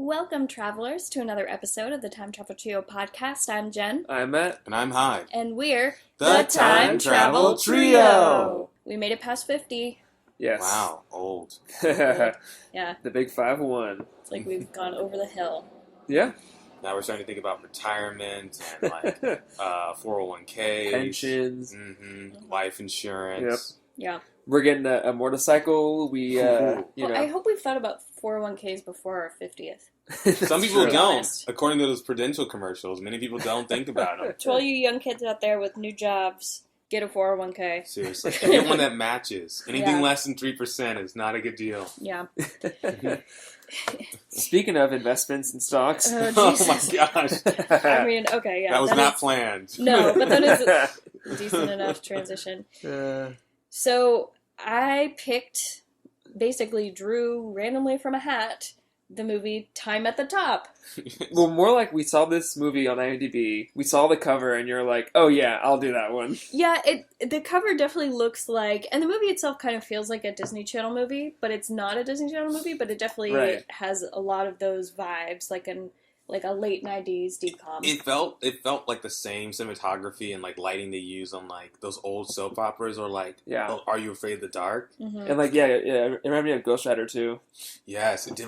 Welcome, travelers, to another episode of the Time Travel Trio podcast. I'm Jen. I'm Matt. And I'm Hyde. And we're The Time Travel Trio. We made it past 50. Yes. Wow, old. The Yeah, big 5-1. it's like we've gone over the hill. Yeah. Now we're starting to think about retirement and like 401k, Pensions. life insurance. Yeah. We're getting a motorcycle. We, Well, I hope we've thought about 401ks before our 50th. Some people True. don't. Honest. According to those Prudential commercials, many people don't think about them. To all you young kids out there with new jobs, get a 401k. Seriously, get one that matches. Anything Yeah. less than 3% is not a good deal. Yeah. Speaking of investments and stocks. Oh, Oh Jesus. my gosh, I mean, okay, yeah. that was not is- planned. No, but that is a decent enough transition. So I basically drew randomly from a hat the movie Time at the Top. Well, more like we saw this movie on IMDb. We saw the cover, and you're like, "Oh yeah, I'll do that one." Yeah, the cover definitely looks like, and the movie itself kind of feels like a Disney Channel movie, but it's not a Disney Channel movie, but it definitely Right. has a lot of those vibes, like a late 90s DCOM. It felt like the same cinematography and like lighting they use on like those old soap operas or like Yeah. Are You Afraid of the Dark? Mhm. And like, yeah, it reminded me of Ghost Rider too. Yes, it did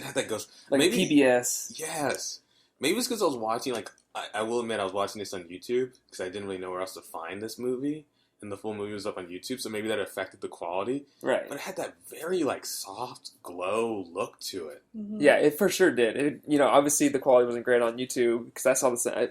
have that ghost. Like Maybe PBS. Yes. Maybe it's because I was watching, like, I will admit I was watching this on YouTube because I didn't really know where else to find this movie. And the full movie was up on YouTube, so maybe that affected the quality. Right. But it had that very, like, soft glow look to it. Mhm. Yeah, it for sure did. It, obviously the quality wasn't great on YouTube because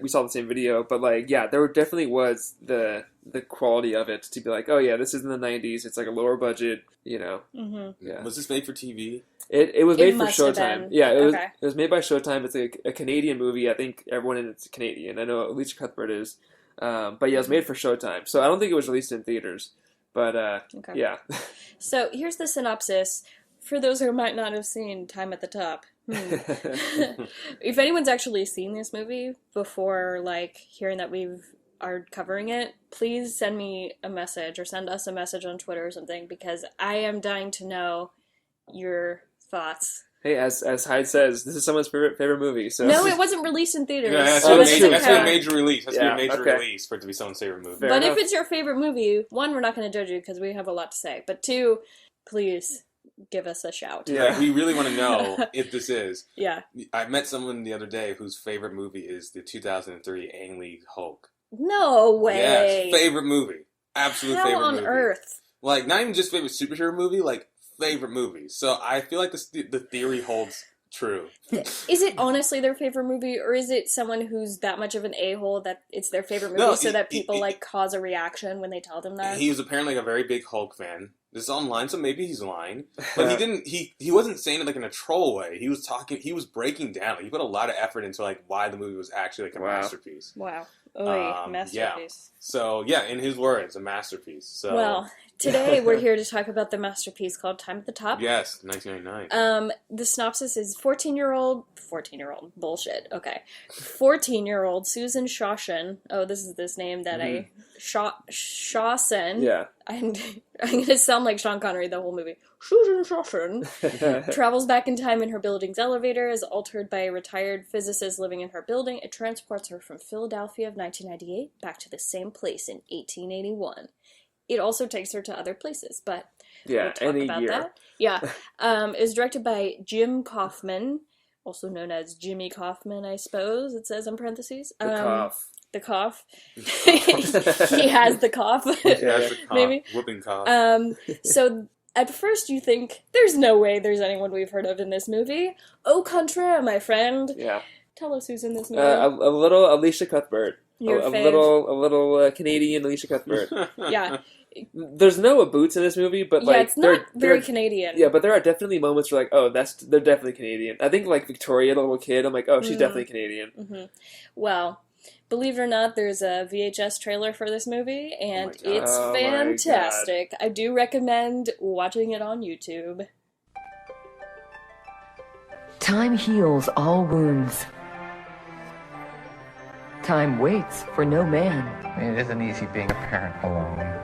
we saw the same video, but like, yeah, there definitely was the quality of it to be like, oh yeah, this is in the 90s. It's like a lower budget, Mhm. Yeah. Was this made for TV? It was It made for must have Showtime. been. Yeah, it Okay. was made by Showtime. It's a Canadian movie. I think everyone in it's Canadian. I know Alicia Cuthbert is, but yeah, it was made for Showtime. So I don't think it was released in theaters. But Okay. yeah, So here's the synopsis for those who might not have seen Time at the Top. If anyone's actually seen this movie before, like, hearing that are covering it, please send me a message or send us a message on Twitter or something, because I am dying to know your thoughts. Hey, as Hyde says, this is someone's favorite movie. So No, it wasn't released in theaters. Yeah, that's Oh, been that's true. a major release. That's been Yeah, a major okay. release for it to be someone's favorite movie. Fair But enough. if it's your favorite movie, one, we're not going to judge you because we have a lot to say. But two, please give us a shout. Yeah. Like, we really want to know if this is. Yeah. I met someone the other day whose favorite movie is the 2003 Ang Lee Hulk. No way. Yes, favorite movie. Absolute How favorite on movie. earth? Like, not even just favorite superhero movie, like, favorite movie. So I feel like the theory holds true. Is it honestly their favorite movie, or is it someone who's that much of an a-hole that it's their favorite movie, No, so that he- people he- like cause a reaction when they tell them that? He was apparently like a very big Hulk fan. This is online, so maybe he's lying. But he didn't. He wasn't saying it like in a troll way. He was talking. He was breaking down. He put a lot of effort into like why the movie was actually like a Wow. masterpiece. Wow. Oy, Yeah. masterpiece. So yeah, in his words, a masterpiece. So Well, today we're here to talk about the masterpiece called Time at the Top. yes, 1999. The synopsis is 14-year-old, bullshit, okay. 14-year-old Susan Shawson, this is this name that Shawson, yeah. I'm gonna sound like Sean Connery the whole movie. Susan Shawson travels back in time in her building's elevator, is altered by a retired physicist living in her building. It transports her from Philadelphia of 1998 back to the same place in 1881. It also takes her to other places, but Yeah, we'll talk any about year. that. Yeah. It was directed by Jim Kaufman, also known as Jimmy Kaufman, I suppose, it says in parentheses. The cough. The cough. He has the cough. That's the cough, maybe. whooping cough. So at first you think, there's no way there's anyone we've heard of in this movie. Au contraire, my friend. Yeah. Tell us who's in this movie. A little Alicia Cuthbert. Your a fave. little Canadian Alicia Cuthbert. Yeah. There's Noah Boots in this movie, but Yeah, like it's not very they're- Canadian. Yeah, but there are definitely moments where like, oh, they're definitely Canadian. I think like Victoria, the little kid, I'm like, oh, she's definitely Canadian. Mm-hmm. Well, believe it or not, there's a VHS trailer for this movie, and God. it's Oh my fantastic. I do recommend watching it on YouTube. Time heals all wounds. Time waits for no man. It isn't easy being a parent alone.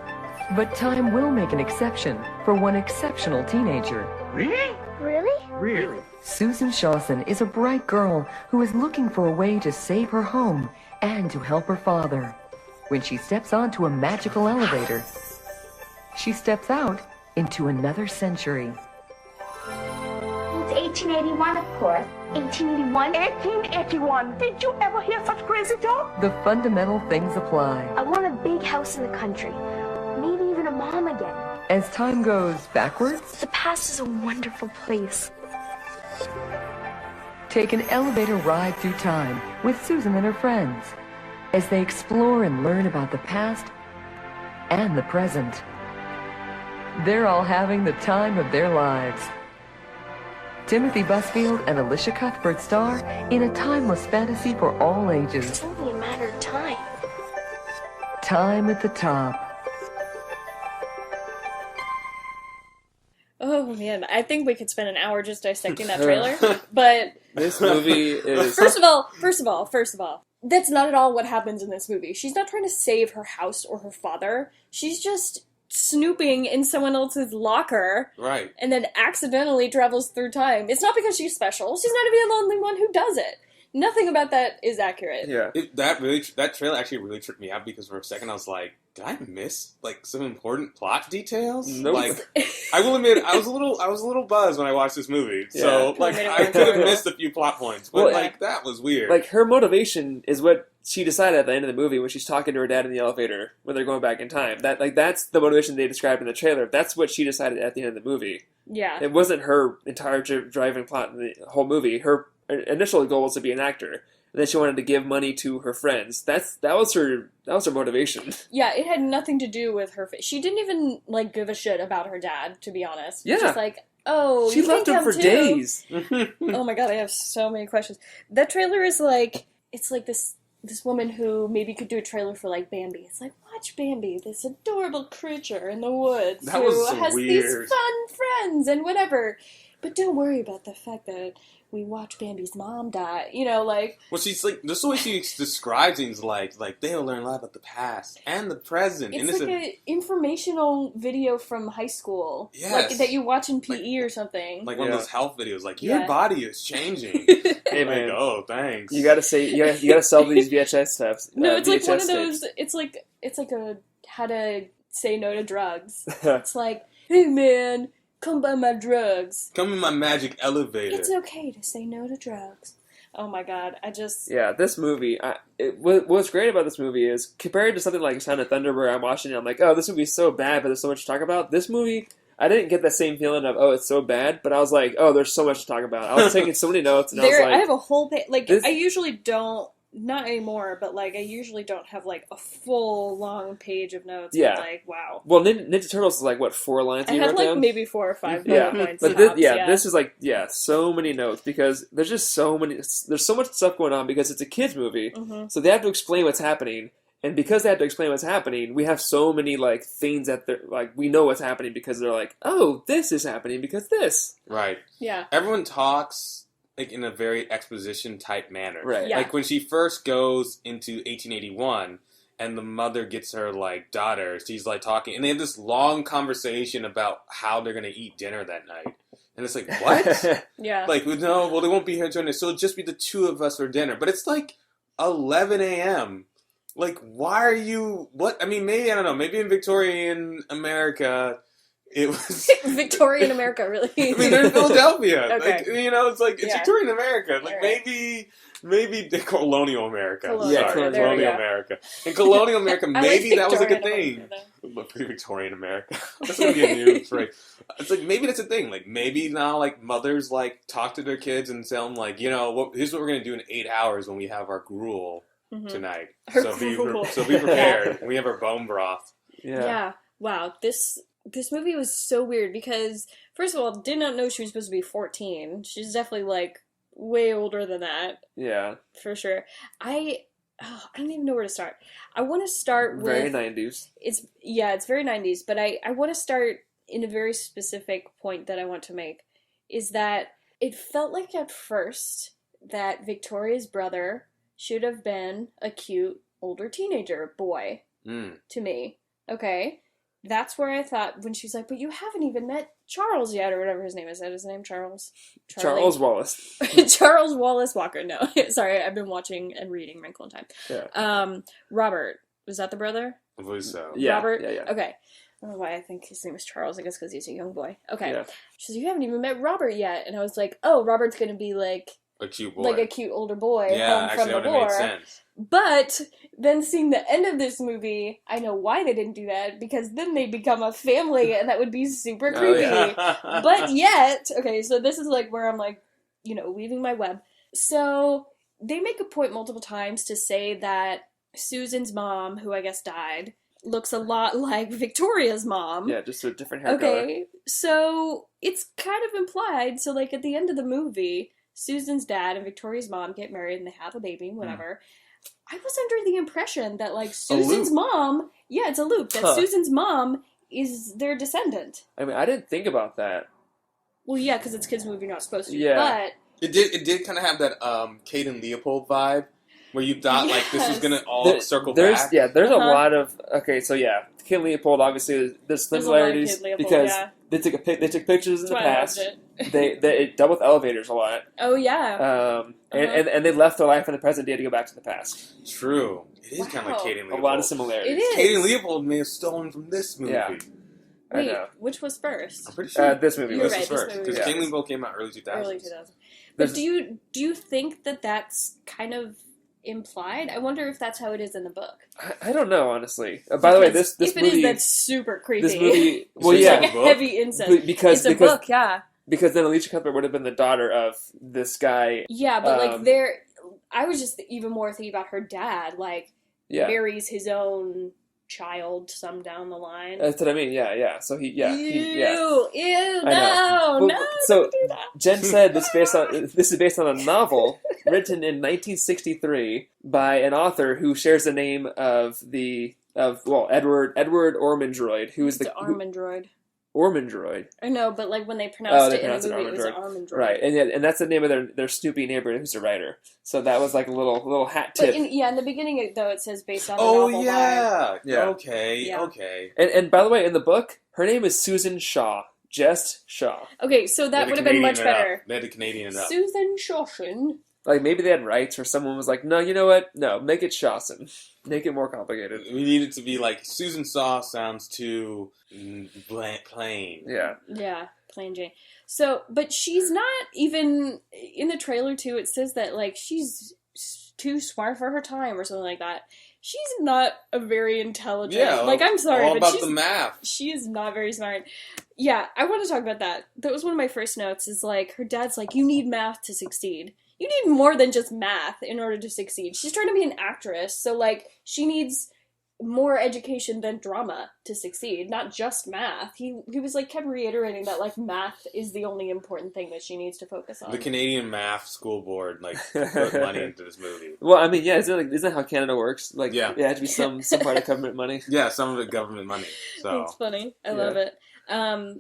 But time will make an exception for one exceptional teenager. Really? Really? Susan Shawson is a bright girl who is looking for a way to save her home and to help her father. When she steps onto a magical elevator, she steps out into another century. It's 1881, of course. 1881? 1881. Did you ever hear such crazy talk? The fundamental things apply. I want a big house in the country. Maybe even a mom again. As time goes backwards, The past is a wonderful place. take an elevator ride through time with Susan and her friends as they explore and learn about the past and the present. They're all having the time of their lives. Timothy Busfield and Alicia Cuthbert star in a timeless fantasy for all ages. It's only a matter of time. Time at the Top. Oh man, I think we could spend an hour just dissecting that trailer. But This movie is first of all, that's not at all what happens in this movie. She's not trying to save her house or her father. She's just snooping in someone else's locker Right. and then accidentally travels through time. It's not because she's special. She's not even the only one who does it. Nothing about that is accurate. yeah. That trailer actually really tripped me out because for a second I was like, did I miss like some important plot details? Nope. Like, I will admit, I was a little buzzed when I watched this movie. So Yeah. like, Made it I work. could have missed a few plot points, but Well, like that was weird. Like, her motivation is what she decided at the end of the movie when she's talking to her dad in the elevator when they're going back in time. That's the motivation they described in the trailer. That's what she decided at the end of the movie. Yeah. It wasn't her entire driving plot in the whole movie. Her initial goal was to be an actor. And then she wanted to give money to her friends. That was her motivation. Yeah, it had nothing to do with her. She didn't even like give a shit about her dad, to be honest. Yeah. Just like, oh, She you left can him come for too. days. Oh my god, I have so many questions. That trailer is like, it's like this woman who maybe could do a trailer for like Bambi. It's like, watch Bambi, this adorable creature in the woods That who was so has weird. these fun friends and whatever. But don't worry about the fact that we watch Bambi's mom die. You know, like, well, she's like, this is the way she describes things like they'll learn a lot about the past and the present. it's and like an informational video from high school. Yes. Like, that you watch in PE or something. like one of Yeah. those health videos, like your Yeah. body is changing. Hey, man. Like, oh, thanks. You gotta sell these VHS tapes. No, it's like VHS one of tapes. those. It's like a how to say no to drugs. It's like, hey man, come buy my drugs. Come in my magic elevator. It's okay to say no to drugs. Oh my god, I just Yeah, this movie. What's great about this movie is compared to something like Sound of Thunder, where I'm watching it, I'm like, oh, this movie's so bad, but there's so much to talk about. This movie, I didn't get that same feeling of, oh, it's so bad, but I was like, oh, there's so much to talk about. I was taking so many notes, and I was I like, have a whole page. Like, this- I usually don't. Not anymore, but like I usually don't have like a full long page of notes. Yeah. But, like, wow. well, Ninja Turtles is like what 4 lines I you had wrote like down? maybe 4 or 5 Yeah, bullet points. but this, tops, this is like so many notes because there's just so many. There's so much stuff going on because it's a kids movie, Mhm. so they have to explain what's happening, and because they have to explain what's happening, we have so many like things that they're like we know what's happening because they're like, oh, this is happening because this, Right. Yeah. Everyone talks like in a very exposition type manner. right? Yeah. Like when she first goes into 1881 and the mother gets her like daughter, she's like talking and they have this long conversation about how they're gonna eat dinner that night. And it's like, what? Yeah. Like, no, well they won't be here during this, so it'll just be the two of us for dinner. But it's like 11 a.m. Like, why are you what I mean, maybe I don't know, maybe in Victorian America it was Victorian America, really. I mean, they're in Philadelphia. Okay. Like, you know, it's like, it's Yeah. Victorian America. Like, Alright. maybe colonial America. Colonial, Yeah, Sorry, there we colonial go. America. In colonial America, I like maybe that was like a Victorian thing. America, though. But Victorian America. That's going to be a new phrase. It's like, maybe that's a thing. Like, maybe now, like, mothers, like, talk to their kids and tell them, like, you know, here's what we're going to do in 8 hours when we have our gruel Mhm. tonight. Our So gruel. be prepared. We have our bone broth. Yeah. Wow. This movie was so weird because first of all, did not know she was supposed to be 14. She's definitely like way older than that yeah, for sure. I don't even know where to start. I want to start with very 90s. it's very 90s, but I want to start in a very specific point that I want to make is that it felt like at first that Victoria's brother should have been a cute older teenager boy Mm. to me. Okay. that's where I thought, when she's like, but you haven't even met Charles yet, or whatever his name is. Is that his name, Charles? Charlie? Charles Wallace. Charles Wallace Walker. No, sorry, I've been watching and reading Wrinkle in Time. Yeah. Robert, was that the brother? I believe so. Yeah, Robert? yeah. Okay. I don't know why I think his name is Charles. I guess because he's a young boy. Okay. Yeah. She's like, you haven't even met Robert yet. And I was like, oh, Robert's going to be like A cute boy. like a cute older boy yeah, home actually, from that the would have war. made sense. But then seeing the end of this movie, I know why they didn't do that, because then they become a family, and that would be super Oh, creepy. yeah. But yet, okay, so this is like where I'm like, weaving my web. So they make a point multiple times to say that Susan's mom, who I guess died, looks a lot like Victoria's mom. Yeah, just a different hair color. Okay, so it's kind of implied. So, like, at the end of the movie, Susan's dad and Victoria's mom get married and they have a baby, whatever. I was under the impression that, like, Susan's mom... Yeah, it's a loop. That Susan's mom is their descendant. I mean, I didn't think about that. Well, yeah, because it's a kids' movie, you're not supposed to. Yeah. But... It did kind of have that Kate and Leopold vibe, where you thought, like, this was going to all circle back. Yeah, there's a lot of... Okay, so yeah, Kate and Leopold, obviously, there's similarities Kate Leopold, because yeah. they took pictures in the That's why I past. loved it. They dealt with elevators a lot. Oh, yeah. And they left their life in the present day to go back to the past. True. It is kind of like Wow. Kate and A Leopold. lot of similarities. It is. Kate and Leopold may have stolen from this movie. Yeah. I Wait, know. which was first? I'm pretty sure. This movie You're was right, was this first. movie Because was Kate and first. Leopold came out early 2000s. Early 2000s. But There's- do you think that that's kind of implied? I wonder if that's how it is in the book. I don't know, honestly. By the way, Because this if it movie... is, that's super creepy. This movie... Well, It's yeah. Like a book? heavy incest. Because It's a book, yeah. Because then Alicia Cuthbert would have been the daughter of this guy. Yeah, but Um, I was just even more thinking about her dad, like, Yeah. marries his own child some down the line. That's what I mean, yeah. So Ew, yeah. ew, I know. no, Well, no, so- don't do that. Jen said this is based on a novel written in 1963 by an author who shares the name of Edward Ormondroyd, who is It's the Armandroid. Ormondroid, I know, but like when they pronounced they it in pronounced the it movie, it was Armandroid. Armandroid. right? And that's the name of their Snoopy neighbor who's a writer. So that was like a little hat But tip. in the beginning, though, it says based on the Oh, novel yeah. Yeah. Okay, Yeah. okay. And by the way, in the book, her name is Susan Shaw, just Shaw. by. Okay, so that would have been much better. They had to Canadian it up. Susan Shawson. Like maybe they had rights, or someone was like, no, you know what? No, make it Shawson. Make it more complicated. We need it to be like, Susan Saw sounds too plain. Yeah. Yeah, plain Jane. So, but she's not even in the trailer too. It says that like she's too smart for her time or something like that. She's not a very intelligent. Yeah, like I'm sorry, all but about she's the math. she is not very smart. Yeah, I want to talk about that. That was one of my first notes. Is like her dad's like, you need math to succeed. You need more than just math in order to succeed. She's trying to be an actress, so like she needs more education than drama to succeed, not just math. He was like kept reiterating that like math is the only important thing that she needs to focus on. The Canadian Math School Board put money into this movie. Well, I mean, yeah, isn't that how Canada works? Like, Yeah. it had to be some part of government money. Yeah, some of it government money. So It's funny. I Yeah. love it.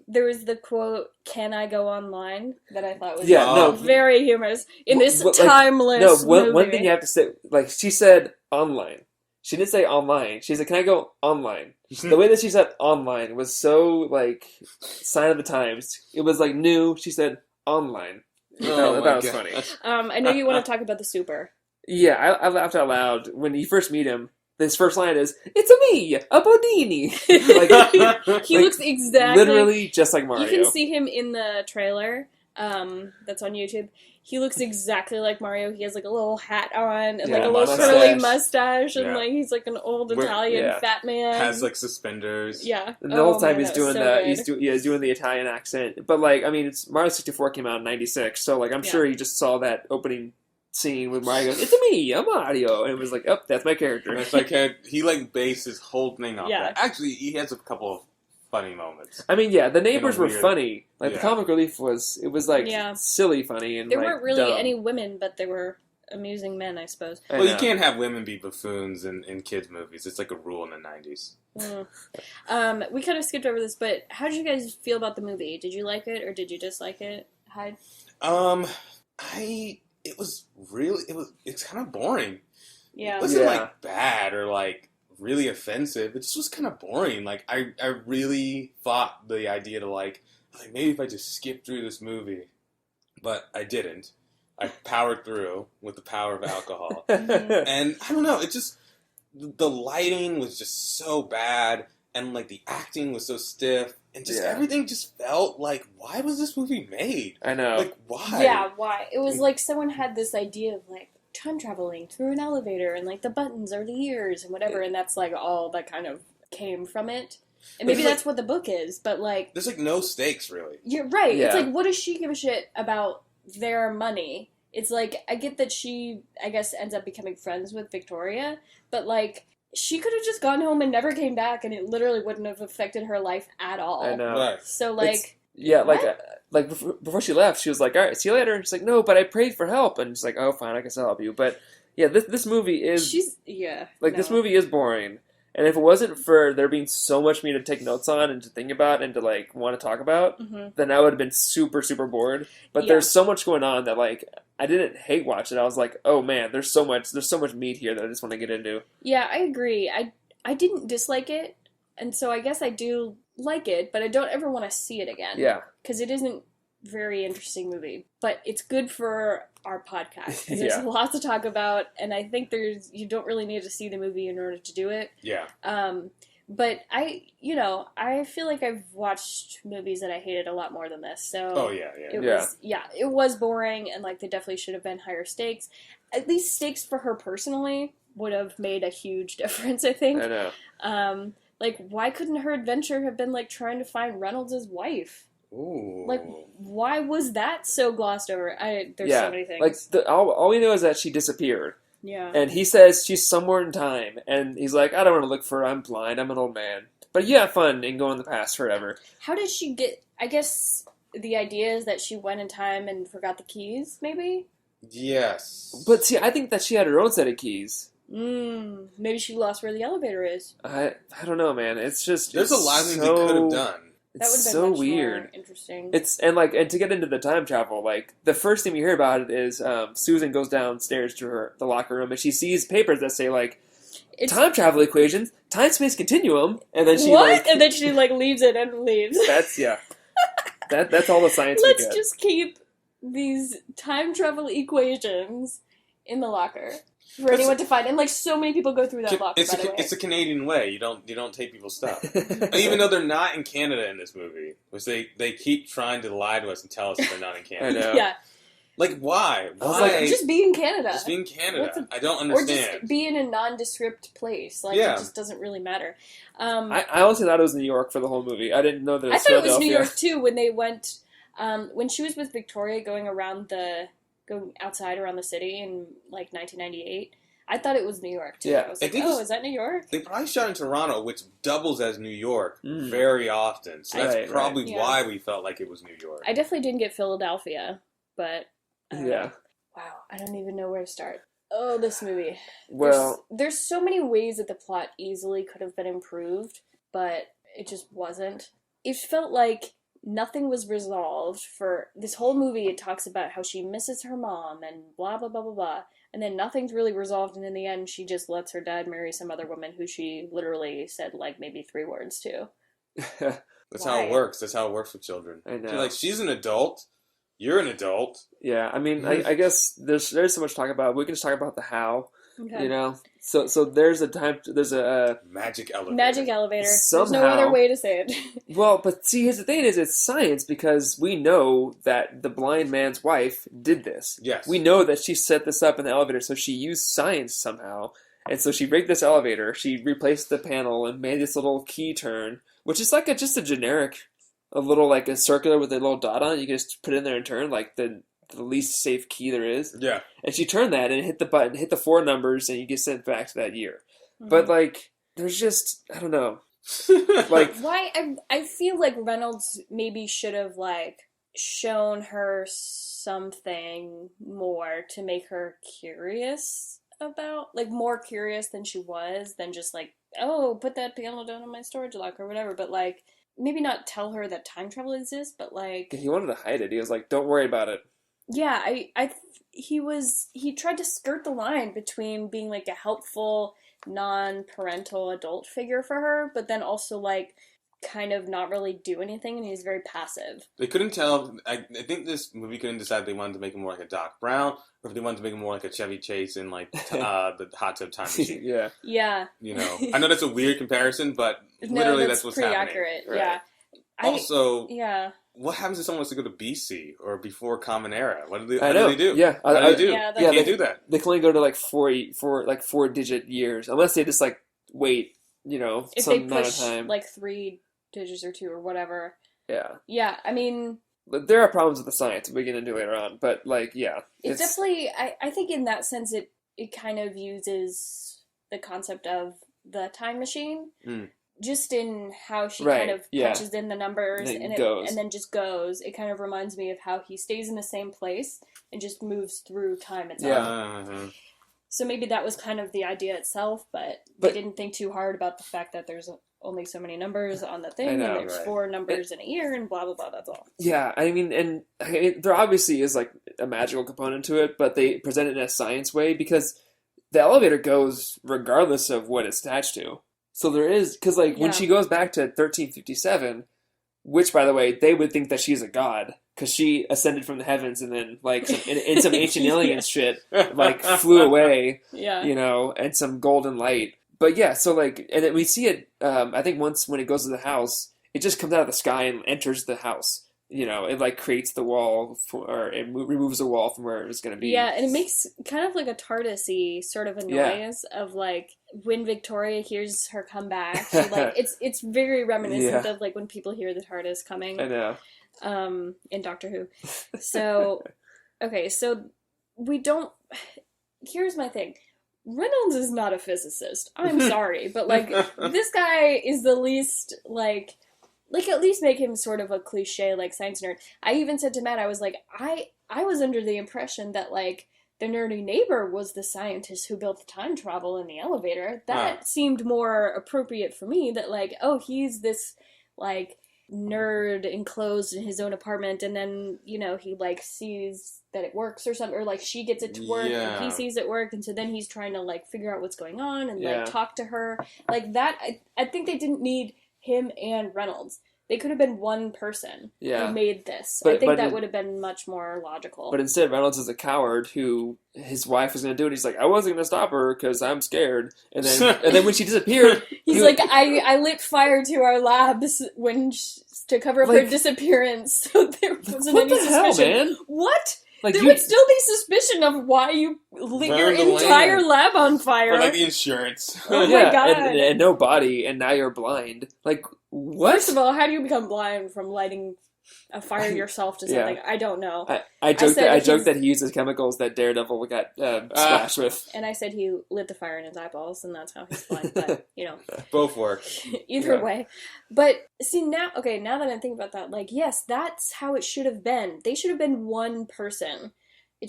There was the quote, "Can I go online?" that I thought was Yeah, no. very humorous in this Like, timeless movie. one thing you have to say, like, she said online. She didn't say online. She said, "Can I go online?" The way that she said online was so, like, sign of the times. It was, like, new. She said online. Oh That was funny. I know you want to talk about the super. Yeah, I laughed out loud. When you first meet him, his first line is, "It's a me, a Bodini." Like, He like, looks exactly literally just like Mario. You can see him in the trailer. That's on YouTube. He looks exactly like Mario. He has like a little hat on and like Yeah, a little mustache. curly mustache, and Yeah. like he's like an old Where- Italian yeah. fat man. has like suspenders. yeah. And the whole time man, he's that doing was so the good. he's doing the Italian accent. But like, I mean, it's Mario 64 came out in '96, so like I'm Yeah. sure he just saw that opening scene with Mario goes, "It's me, I'm Mario," and it was like, "Oh, that's my character." And it's like he like based his whole thing off Yeah. that. Actually, he has a couple of funny moments. I mean, yeah, the neighbors were weird- funny. Like the yeah. comic relief was like Yeah. silly funny and There like, weren't really dumb. any women, but there were amusing men, I suppose. I Well, you know. can't have women be buffoons in kids' movies. It's like a rule in the 90s. We kind of skipped over this, but how did you guys feel about the movie? Did you like it or did you dislike it? Hyde? It's kind of boring. Yeah. It wasn't Yeah. like bad or like really offensive. It just was kind of boring. Like, I really fought the idea to, like, maybe if I just skip through this movie. But I didn't. I powered through with the power of alcohol. And I don't know, it just, the lighting was just so bad, and like the acting was so stiff, and just everything just felt like, why was this movie made? I know. Like, why? Yeah, why? It was like someone had this idea of like time traveling through an elevator, and like the buttons are the ears and whatever, and that's like all that kind of came from it. And maybe that's what the book is, but like... There's like no stakes, really. You're right. Yeah. It's like, what does she give a shit about their money? It's like, I get that she, I guess, ends up becoming friends with Victoria, but like, she could have just gone home and never came back, and it literally wouldn't have affected her life at all. I know. Right. So like... Like before she left, she was like, all right, see you later. And she's like, no, but I prayed for help. And she's like, oh, fine, I guess I'll help you. But yeah, this movie is... This movie is boring. And if it wasn't for there being so much for me to take notes on and to think about and to, like, want to talk about, then I would have been super, super bored. But there's so much going on that, like, I didn't hate watch it. I was like, oh, man, there's so much meat here that I just want to get into. Yeah, I agree. I didn't dislike it, and so I guess I do like it, but I don't ever want to see it again. Yeah. Because it isn't a very interesting movie. But it's good for our podcast, because there's lots to talk about, and I think you don't really need to see the movie in order to do it. Yeah. But I feel like I've watched movies that I hated a lot more than this, so... Oh, yeah. It was boring, and, like, there definitely should have been higher stakes. At least stakes for her personally would have made a huge difference, I think. I know. Like, why couldn't her adventure have been, like, trying to find Reynolds' wife? Ooh. Like, why was that so glossed over? There's so many things. Like, all we know is that she disappeared. Yeah. And he says she's somewhere in time. And he's like, I don't want to look for her. I'm blind. I'm an old man. But you have fun and go in the past forever. How did she get... I guess the idea is that she went in time and forgot the keys, maybe? Yes. But see, I think that she had her own set of keys. Maybe she lost where the elevator is. I don't know, man. It's just... There's a lot of things they could have done. That would have been so much weird. More interesting. And to get into the time travel, like the first thing we hear about it is Susan goes downstairs to the locker room and she sees papers that say like time travel equations, time space continuum, and then she and then she like leaves it and leaves. That's that's all the science. Let's just keep these time travel equations in the locker for anyone to find, and like so many people go through that locker. It's a Canadian way. You don't take people's stuff, even though they're not in Canada in this movie, which they keep trying to lie to us and tell us that they're not in Canada. I know. Yeah, like why? Like, just be in Canada. Just be in Canada. I don't understand. Or just be in a nondescript place. Like it just doesn't really matter. I honestly thought it was New York for the whole movie. I didn't know that. I thought it was New York too when they went. When she was with Victoria going outside around the city in like 1998. I thought it was New York, too. Yeah. I was like, is that New York? They probably shot in Toronto, which doubles as New York very often. So that's probably why we felt like it was New York. I definitely didn't get Philadelphia, but... Yeah. Wow, I don't even know where to start. Oh, this movie. Well... There's so many ways that the plot easily could have been improved, but it just wasn't. It felt like nothing was resolved for... This whole movie, it talks about how she misses her mom and blah, blah, blah, blah, blah. And then nothing's really resolved, and in the end, she just lets her dad marry some other woman who she literally said, like, maybe 3 words to. That's how it works. That's how it works with children. I know. You're like, she's an adult. You're an adult. Yeah, I mean, I guess there's so much to talk about. We can just talk about the how, you know? So there's a magic elevator. Magic elevator. Somehow, there's no other way to say it. Well, but see, here's the thing is, it's science because we know that the blind man's wife did this. Yes. We know that she set this up in the elevator, so she used science somehow. And so she rigged this elevator, she replaced the panel and made this little key turn, which is like just a generic, a little like a circular with a little dot on it. You can just put it in there and turn, like the least safe key there is. Yeah. And she turned that and hit the button, hit the 4 numbers, and you get sent back to that year. Mm-hmm. But, like, there's just, I don't know. Like, why? I feel like Reynolds maybe should have, like, shown her something more to make her curious about, like, more curious than she was, than just, like, oh, put that piano down in my storage locker or whatever, but, like, maybe not tell her that time travel exists, but, like... He wanted to hide it. He was like, don't worry about it. Yeah, he tried to skirt the line between being, like, a helpful non-parental adult figure for her, but then also, like, kind of not really do anything, and he's very passive. They couldn't tell. I think this movie couldn't decide if they wanted to make him more like a Doc Brown or if they wanted to make him more like a Chevy Chase in like the Hot Tub Time Machine. Yeah. Yeah. You know, I know that's a weird comparison, but No, literally that's what's pretty happening. accurate. Right. Yeah. Also, Yeah. what happens if someone wants to go to BC or before Common Era? What do they, I what know. do they do? Yeah. How do they do? Yeah, They that's- can't do that. They can only go to like four digit years, unless they just like wait, you know, If some they amount of push, time. like, 3 digits or 2 or whatever. Yeah. Yeah, I mean, But there are problems with the science we get into later on, but like, yeah. it's definitely, I think in that sense it kind of uses the concept of the time machine. Mm. Just in how she Right, kind of yeah. punches in the numbers And it goes. and then just goes. It kind of reminds me of how he stays in the same place and just moves through time itself. Yeah. Uh-huh. So maybe that was kind of the idea itself, but But- they didn't think too hard about the fact that there's only so many numbers on the thing, I know, and there's right. 4 numbers in a year, and blah, blah, blah, that's all. Yeah, I mean, and there obviously is like a magical component to it, but they present it in a science way because the elevator goes regardless of what it's attached to. So there is, because like when Yeah. she goes back to 1357, which by the way, they would think that she's a god because she ascended from the heavens and then like in some ancient alien Yeah. shit, like flew away, Yeah. you know, and some golden light. But yeah, so like, and then we see it, I think once when it goes to the house, it just comes out of the sky and enters the house. You know, it like creates the wall, or it removes the wall from where it was going to be. Yeah, and it makes kind of like a TARDIS-y sort of a Yeah. noise of like when Victoria hears her come back. She, like it's very reminiscent Yeah. of like when people hear the TARDIS coming. I know. In Doctor Who. So, okay, so we don't. Here's my thing. Reynolds is not a physicist. I'm sorry, but like this guy is the least like at least make him sort of a cliche like science nerd. I even said to Matt, I was like, I was under the impression that like the nerdy neighbor was the scientist who built the time travel in the elevator. That seemed more appropriate for me. That like, oh, he's this like nerd enclosed in his own apartment, and then you know he like sees that it works or something, or like she gets it to work Yeah. and he sees it work, and so then he's trying to like figure out what's going on and Yeah. like talk to her like that. I think they didn't need him and Reynolds. They could have been one person Yeah. who made this. But- I think but that it- would have been much more logical. But instead, Reynolds is a coward who his wife was going to do it. He's like, I wasn't going to stop her because I'm scared. And then when she disappeared, He's he- like, I lit fire to our labs to cover up her Like- disappearance, so there wasn't what any the hell, suspicion. man? What? Like There you, would still be suspicion of why you lit your Burned the entire land. lab on fire. Or like the insurance. Oh my yeah, God. and no body, and now you're blind. Like what? First of all, how do you become blind from lighting a fire yourself to Yeah. something? I don't know. I joked said that he's- he uses chemicals that Daredevil got splashed with. And I said he lit the fire in his eyeballs, and that's how he's blind. But you know, Both work. either Yeah. way. But see now, okay, now that I'm thinking about that, like yes, that's how it should have been. They should have been one person. He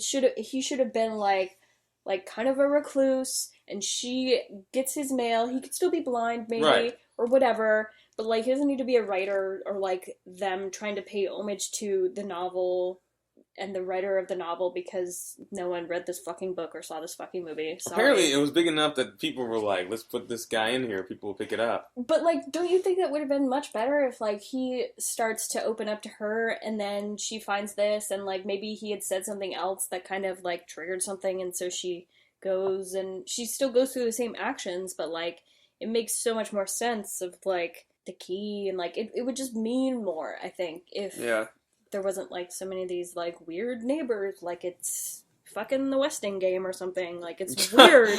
should have been like kind of a recluse, and she gets his mail. He could still be blind, maybe, Right. or whatever. But like, he doesn't need to be a writer or like them trying to pay homage to the novel and the writer of the novel because no one read this fucking book or saw this fucking movie. Sorry. Apparently, it was big enough that people were like, "Let's put this guy in here. People will pick it up." But, like, don't you think that would have been much better if, like, he starts to open up to her and then she finds this and, like, maybe he had said something else that kind of, like, triggered something and so she goes and she still goes through the same actions, but, like, it makes so much more sense of, like, the key and, like, it would just mean more, I think, if Yeah. there wasn't, like, so many of these, like, weird neighbors, like, it's fucking the Westing game or something, like, it's weird.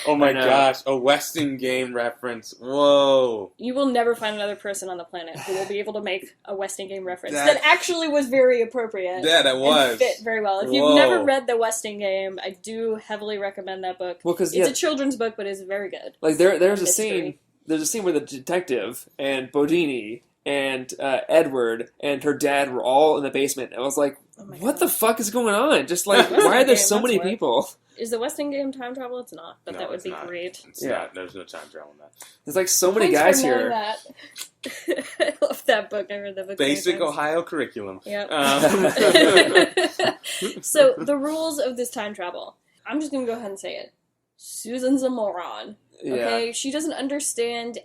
Oh my I know. gosh, a Westing game reference. Whoa. You will never find another person on the planet who will be able to make a Westing game reference That- that actually was very appropriate. Yeah, that and was. fit very well. If you've Whoa. never read the Westing game, I do heavily recommend that book. Well, because It's yeah, a children's book, but it's very good. like there's a mystery. scene. There's a scene where the detective and Bodini and Edward and her dad were all in the basement. I was like, Oh my what God. the fuck is going on? Just like, Westing why are there game, so that's many what- people? Is the Westing game time travel? It's not, but No, that would it's be not. great. It's Yeah. not. There's no time travel in that. There's like so many Thanks guys for knowing here. That. I love that book. I read that book. Basic many times. Ohio curriculum. Yep. Um, So, the rules of this time travel. I'm just going to go ahead and say it. Susan's a moron. Okay, she doesn't understand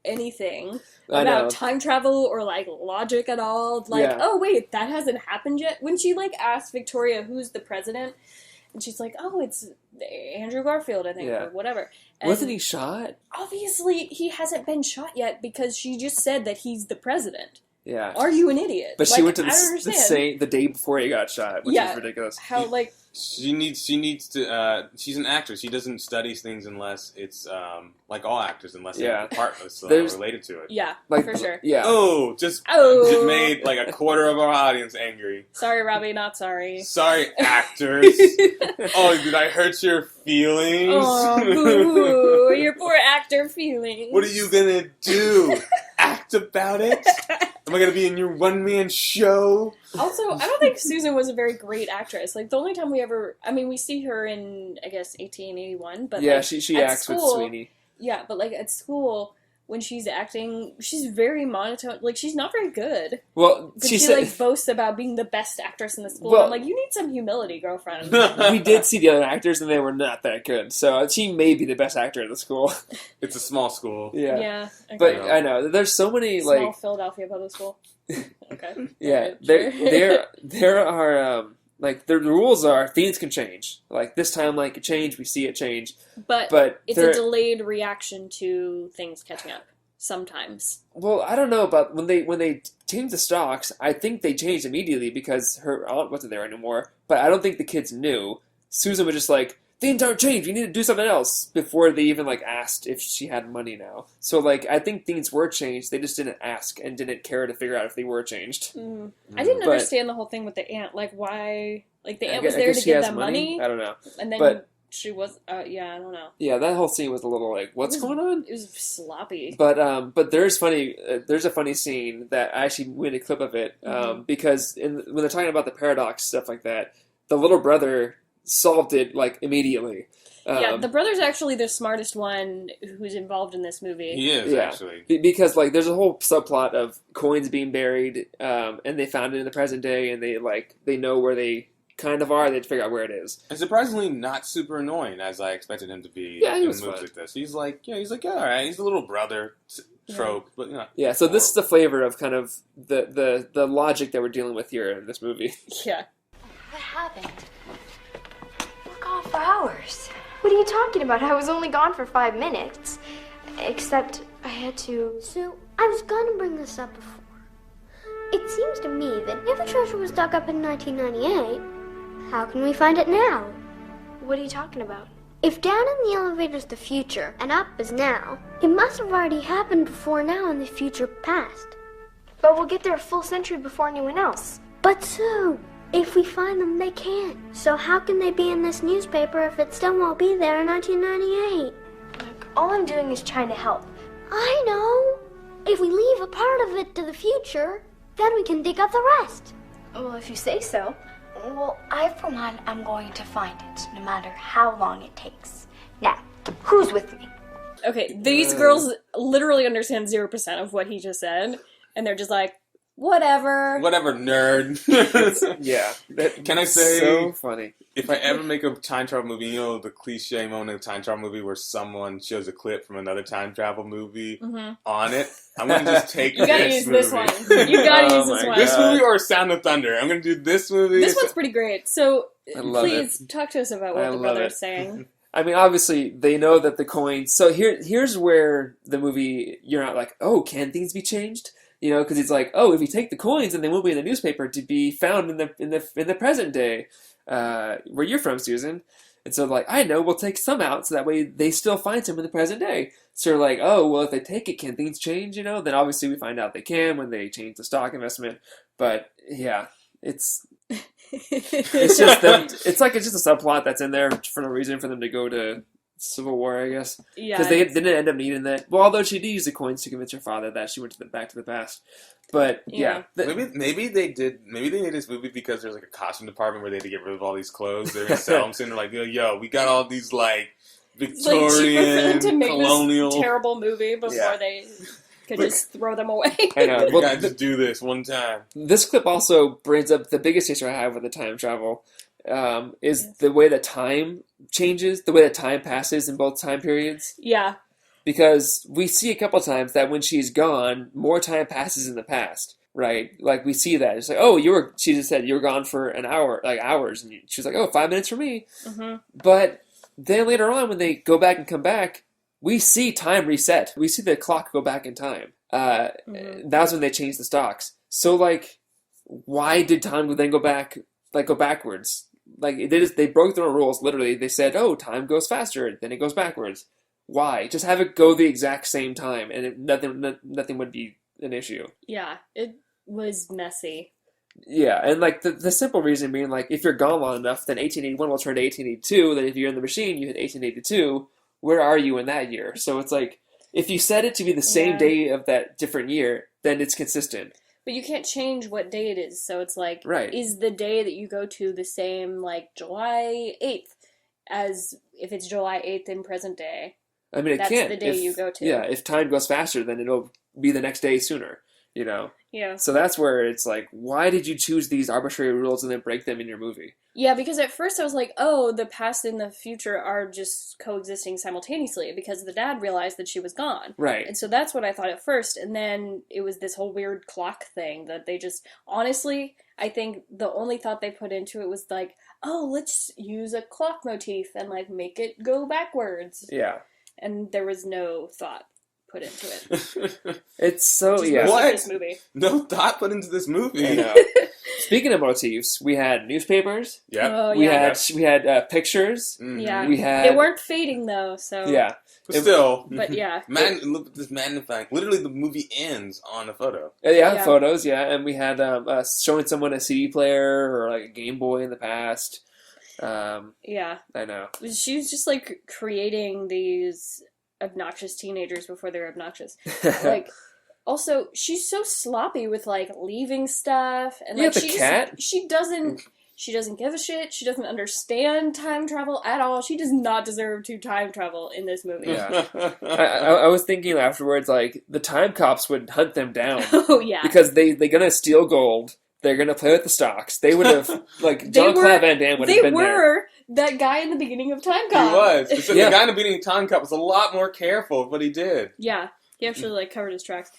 anything I know. about time travel or like logic at all. Like, Yeah. oh wait, that hasn't happened yet. When she like asked Victoria who's the president, and she's like, oh, it's Andrew Garfield, I think, Yeah. or whatever. And Wasn't he shot? obviously he hasn't been shot yet because she just said that he's the president. Yeah. Are you an idiot? But she Like, went to I don't understand the day before he got shot, which Yeah. is ridiculous. how like She needs to. She's an actress. She doesn't study things unless it's like all actors, unless they Yeah. have a part that's There's- related to it. yeah, Like for sure. Yeah. Oh, just Oh, made like a quarter of our audience angry. sorry, Robbie, not sorry. Sorry, actors. Oh, did I hurt your feelings? Oh, boo! Your poor actor feelings. What are you gonna do? Act about it? Am I gonna be in your one-man show? Also, I don't think Susan was a very great actress. Like the only time we see her in, I guess, 1881. But Yeah, like, she at acts with school- Sweeney. Yeah, but like at school when she's acting, she's very monotone. Like she's not very good. Well, But she she said like boasts about being the best actress in the school. Well- I'm like, you need some humility, girlfriend. we did see the other actors and they were not that good. So she may be the best actor in the school. It's a small school. Yeah. Yeah, okay. But I know there's so many Small like Philadelphia public school. Okay. yeah, Sure. there are like the rules are things can change. Like this timeline can change, we see it change, But but it's there, a delayed reaction to things catching up. Sometimes. well, I don't know about when they changed the stocks. I think they changed immediately because her aunt wasn't there anymore. But I don't think the kids knew. Susan was just like, things aren't changed. You need to do something else before they even like asked if she had money now. So like I think things were changed. They just didn't ask and didn't care to figure out if they were changed. I didn't But- understand the whole thing with the aunt. Like why? Like the I aunt guess- was I there guess to she give has them money, I don't know. and then but- she was. Yeah, I don't know. Yeah, that whole scene was a little like, what's It was- going on? It was sloppy. But there's there's a funny scene that I actually made a clip of it because when they're talking about the paradox stuff like that, the little brother solved it like immediately. Yeah, the brother's actually the smartest one who's involved in this movie. He is Yeah. actually. Because like there's a whole subplot of coins being buried, and they found it in the present day, and they know where they kind of are. They figure out where it is. And surprisingly not super annoying as I expected him to be Yeah, he in was movies fun. like this. He's like, yeah, all right. He's the little brother trope, but you know. Yeah, so this is the flavor of kind of the logic that we're dealing with here in this movie. Yeah. What happened? We're gone for hours. What are you talking about? I was only gone for 5 minutes. Except I had to. So, I was gonna bring this up before. It seems to me that if the treasure was dug up in 1998, how can we find it now? What are you talking about? If down in the elevator's the future and up is now, it must have already happened before now in the future past. But we'll get there a full century before anyone else. But so, if we find them, they can't. So how can they be in this newspaper if it still won't be there in 1998? Look, all I'm doing is trying to help. I know. If we leave a part of it to the future, then we can dig up the rest. Well, if you say so. Well, I, for one, am going to find it, no matter how long it takes. Now, who's with me? Okay, these girls literally understand 0% of what he just said, and they're just like, whatever. Whatever, nerd. Yeah, Can I say, so funny? if I ever make a time travel movie, you know the cliche moment of a time travel movie where someone shows a clip from another time travel movie on it? I'm going to just take You gotta this use movie. this one. You gotta Oh use this my one. This movie or Sound of Thunder? I'm going to do this movie. This one's pretty great. So, I love please talk to us about what I the love brother's it. saying. I mean, obviously, they know that the coins. So here's where the movie, you're not like, oh, can things be changed? You know, because it's like, oh, if you take the coins, then they won't be in the newspaper to be found in the present day, where you're from, Susan. And so, like, I know we'll take some out, so that way they still find some in the present day. So, you're like, oh, well, if they take it, can things change? You know, then obviously we find out they can when they change the stock investment. But yeah, it's just them. It's just a subplot that's in there for no reason for them to go to Civil War, I guess. Yeah. Because they didn't end up needing that. Well, although she did use the coins to convince her father that she went to back to the past. But yeah, Maybe they did. Maybe they made this movie because there's like a costume department where they had to get rid of all these clothes. They're gonna sell them, and they're like, yo, we got all these like It's like cheaper for them Victorian, to make colonial. this terrible movie before Yeah. they could just throw them away. I know. We Well, gotta just do this one time. this clip also brings up the biggest issue I have with the time travel. Is the way that time changes, the way that time passes in both time periods. Yeah. because we see a couple times that when she's gone, more time passes in the past, right? Like we see that it's like, oh, she just said you were gone for an hour, like hours, and she was like, oh, 5 minutes for me. Mm-hmm. But then later on, when they go back and come back, we see time reset. We see the clock go back in time. That's when they change the stocks. So like, why did time then go backwards? Like they broke their own rules. Literally, they said, "Oh, time goes faster, then it goes backwards." Why? Just have it go the exact same time, and nothing would be an issue. Yeah, it was messy. Yeah, and like the simple reason being like, if you're gone long enough, then 1881 will turn to 1882. Then if you're in the machine, you hit 1882. Where are you in that year? So it's like, if you set it to be the same day of that different year, then it's consistent. But you can't change what day it is, so it's like, right. Is the day that you go to the same, like, July 8th as if it's July 8th in present day? I mean, it That's can't. the day you go to. Yeah, if time goes faster, then it'll be the next day sooner, you know? Yeah. So that's where it's like, why did you choose these arbitrary rules and then break them in your movie? Yeah, because at first I was like, oh, the past and the future are just coexisting simultaneously because the dad realized that she was gone. Right. And so that's what I thought at first. And then it was this whole weird clock thing that they just, honestly, I think the only thought they put into it was like, oh, let's use a clock motif and like make it go backwards. Yeah. And there was no thought put into it. It's so, Just yeah. What? This movie. No thought put into this movie. I know. Speaking of motifs, we had newspapers. Yeah. Oh, We yeah. had pictures. Mhm. Yeah. We had. They weren't fading though, so. Yeah. But still, But yeah. look at this magnifying. Literally, the movie ends on a photo. Yeah. Photos. Yeah, and we had showing someone a CD player or like a Game Boy in the past. Yeah. I know. She was just like creating these obnoxious teenagers before they're obnoxious. Like, also, she's so sloppy with like leaving stuff and Yeah, like the cat. she doesn't give a shit. She doesn't understand time travel at all. She does not deserve to time travel in this movie. Yeah. I was thinking afterwards, like the time cops would hunt them down Oh yeah. because they're gonna steal gold. They're gonna play with the stocks. They would have like Jean-Claude Van Damme would have been there. They were that guy in the beginning of Time He Cop. was. Except Yeah. the guy in the beginning of Time Cop was a lot more careful of what he did. Yeah. He actually like covered his tracks.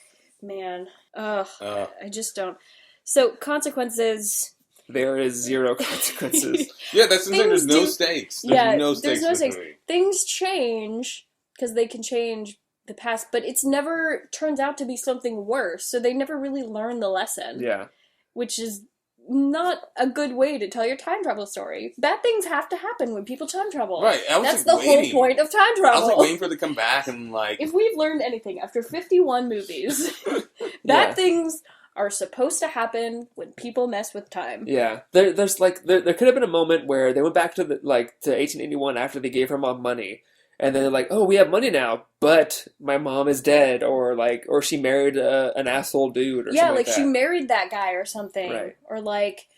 Man. Ugh. Uh. I just don't. So consequences. There is zero consequences. Yeah, that's the thing. There's no do- stakes. There's Yeah, no stakes. there's no in this stakes. movie. Things change because they can change the past, but it's never turns out to be something worse. So they never really learn the lesson, Yeah. which is not a good way to tell your time travel story. Bad things have to happen when people time travel. Right, I was That's like the waiting. whole point of time I travel. was like waiting for it to come back and like. If we've learned anything after 51 movies, Yeah. bad things are supposed to happen when people mess with time. Yeah, there's like there could have been a moment where they went back to to 1881 after they gave her mom money, and then they're like, oh, we have money now, but my mom is dead, or she married an asshole dude, or Yeah, something like like she that. married that guy or something, Right. or like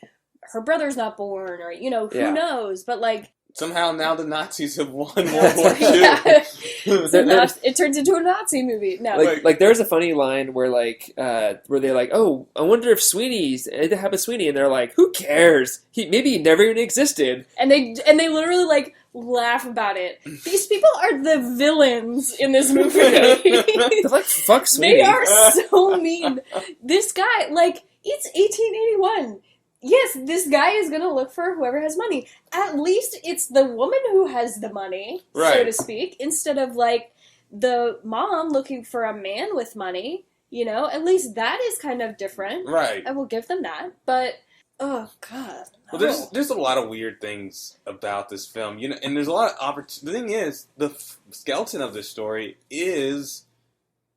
her brother's not born, or who Yeah. knows? But like Somehow now the Nazis have won World That's War right. II. Yeah. So There- now there's- it turns into a Nazi movie. No, like there's a funny line where where they're like, oh, I wonder if it happened to Sweeney, and they're like, who cares? Maybe he never even existed. and they literally like laugh about it. These people are the villains in this movie. They're like, fuck Sweeney. They are so mean. This guy, like, it's 1881. Yes, this guy is gonna look for whoever has money. At least it's the woman who has the money, so Right. to speak, instead of like the mom looking for a man with money. At least that is kind of different. Right. I will give them that. But oh god, Well, no. there's a lot of weird things about this film, and there's a lot of opportunity. The thing is, the skeleton of this story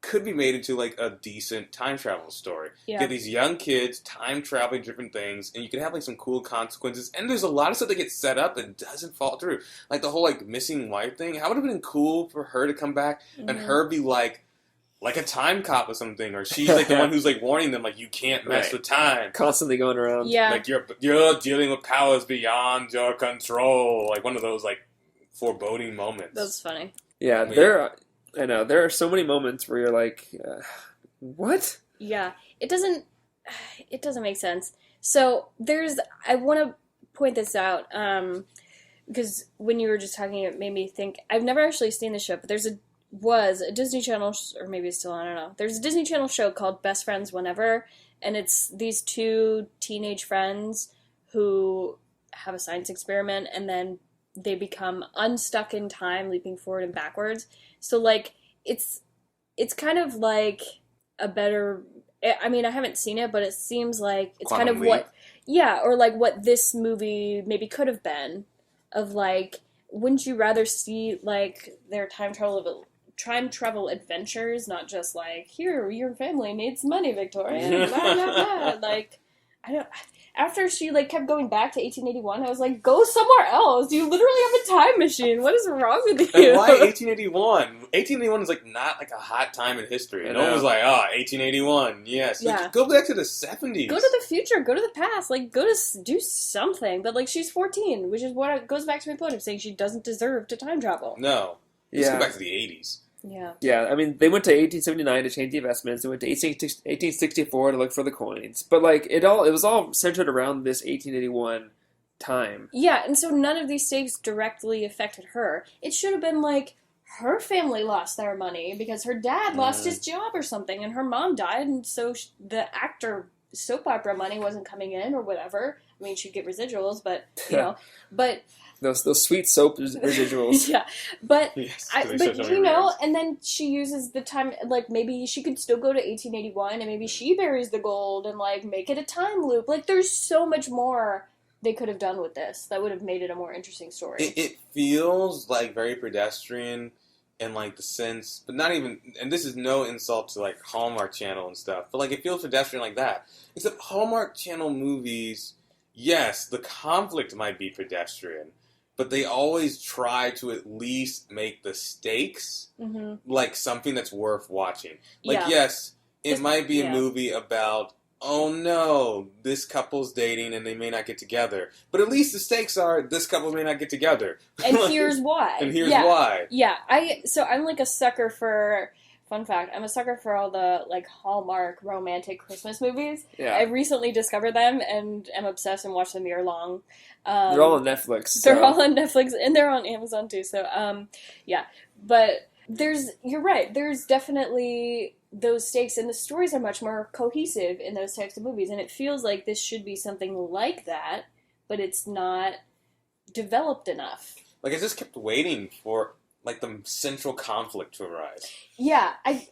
could be made into like a decent time travel story. Yeah. Get these young kids time traveling different things, and you can have like some cool consequences. And there's a lot of stuff that gets set up and doesn't fall through, like the whole like missing wife thing. How would it have been cool for her to come back and her be like a time cop or something, or she's like the one who's like warning them, like you can't mess Right. with time. Constantly going around. Yeah. Like you're dealing with powers beyond your control. Like one of those like foreboding moments. That's funny. Yeah, I know, there are so many moments where you're like, what? Yeah, it doesn't make sense. So I want to point this out, because when you were just talking, it made me think, I've never actually seen the show, but there's a was a Disney Channel, or maybe it's still, I don't know. There's a Disney Channel show called Best Friends Whenever, and it's these two teenage friends who have a science experiment, and then they become unstuck in time, leaping forward and backwards. So, like, it's kind of like a better... I mean, I haven't seen it, but it seems like it's Quantum kind of Leap. what... Yeah, or like what this movie maybe could have been. Of like, wouldn't you rather see like their time travel adventures, not just like, here, your family needs money, Victoria. Blah, blah, blah. Like, I don't... After she like kept going back to 1881, I was like, go somewhere else. You literally have a time machine. What is wrong with you? And why 1881? 1881 is like not like a hot time in history. No one was like, 1881, yes. Yeah. Like, go back to the 70s. Go to the future. Go to the past. Like, go to do something. But like, she's 14, which is what goes back to my point of saying she doesn't deserve to time travel. No. Let's Yeah. go back to the 80s. Yeah. Yeah, I mean, they went to 1879 to change the investments. They went to 1864 to look for the coins. But, like, it was all centered around this 1881 time. Yeah, and so none of these stakes directly affected her. It should have been like, her family lost their money because her dad lost his job or something, and her mom died, and so the actor soap opera money wasn't coming in or whatever. I mean, she'd get residuals, but, you know, but... Those sweet soap residuals. Yeah, but Yes, but you know, and then she uses the time, like maybe she could still go to 1881, and maybe she buries the gold and like make it a time loop. Like there's so much more they could have done with this that would have made it a more interesting story. It feels like very pedestrian in like the sense, but not even, and this is no insult to like Hallmark Channel and stuff, but like it feels pedestrian like that. Except Hallmark Channel movies, yes, the conflict might be pedestrian, but they always try to at least make the stakes like something that's worth watching. Like, Yeah. yes, it might be a yeah. movie about, oh no, this couple's dating and they may not get together. But at least the stakes are, this couple may not get together. And here's why. And here's Yeah. why. Yeah, I'm like a sucker for, fun fact, I'm a sucker for all the like Hallmark romantic Christmas movies. Yeah. I recently discovered them and am obsessed and watch them year long. They're all on Netflix. They're so- all on Netflix and they're on Amazon too. So yeah, but you're right. There's definitely those stakes, and the stories are much more cohesive in those types of movies. And it feels like this should be something like that, but it's not developed enough. Like, I just kept waiting for like the central conflict to arise. Yeah, I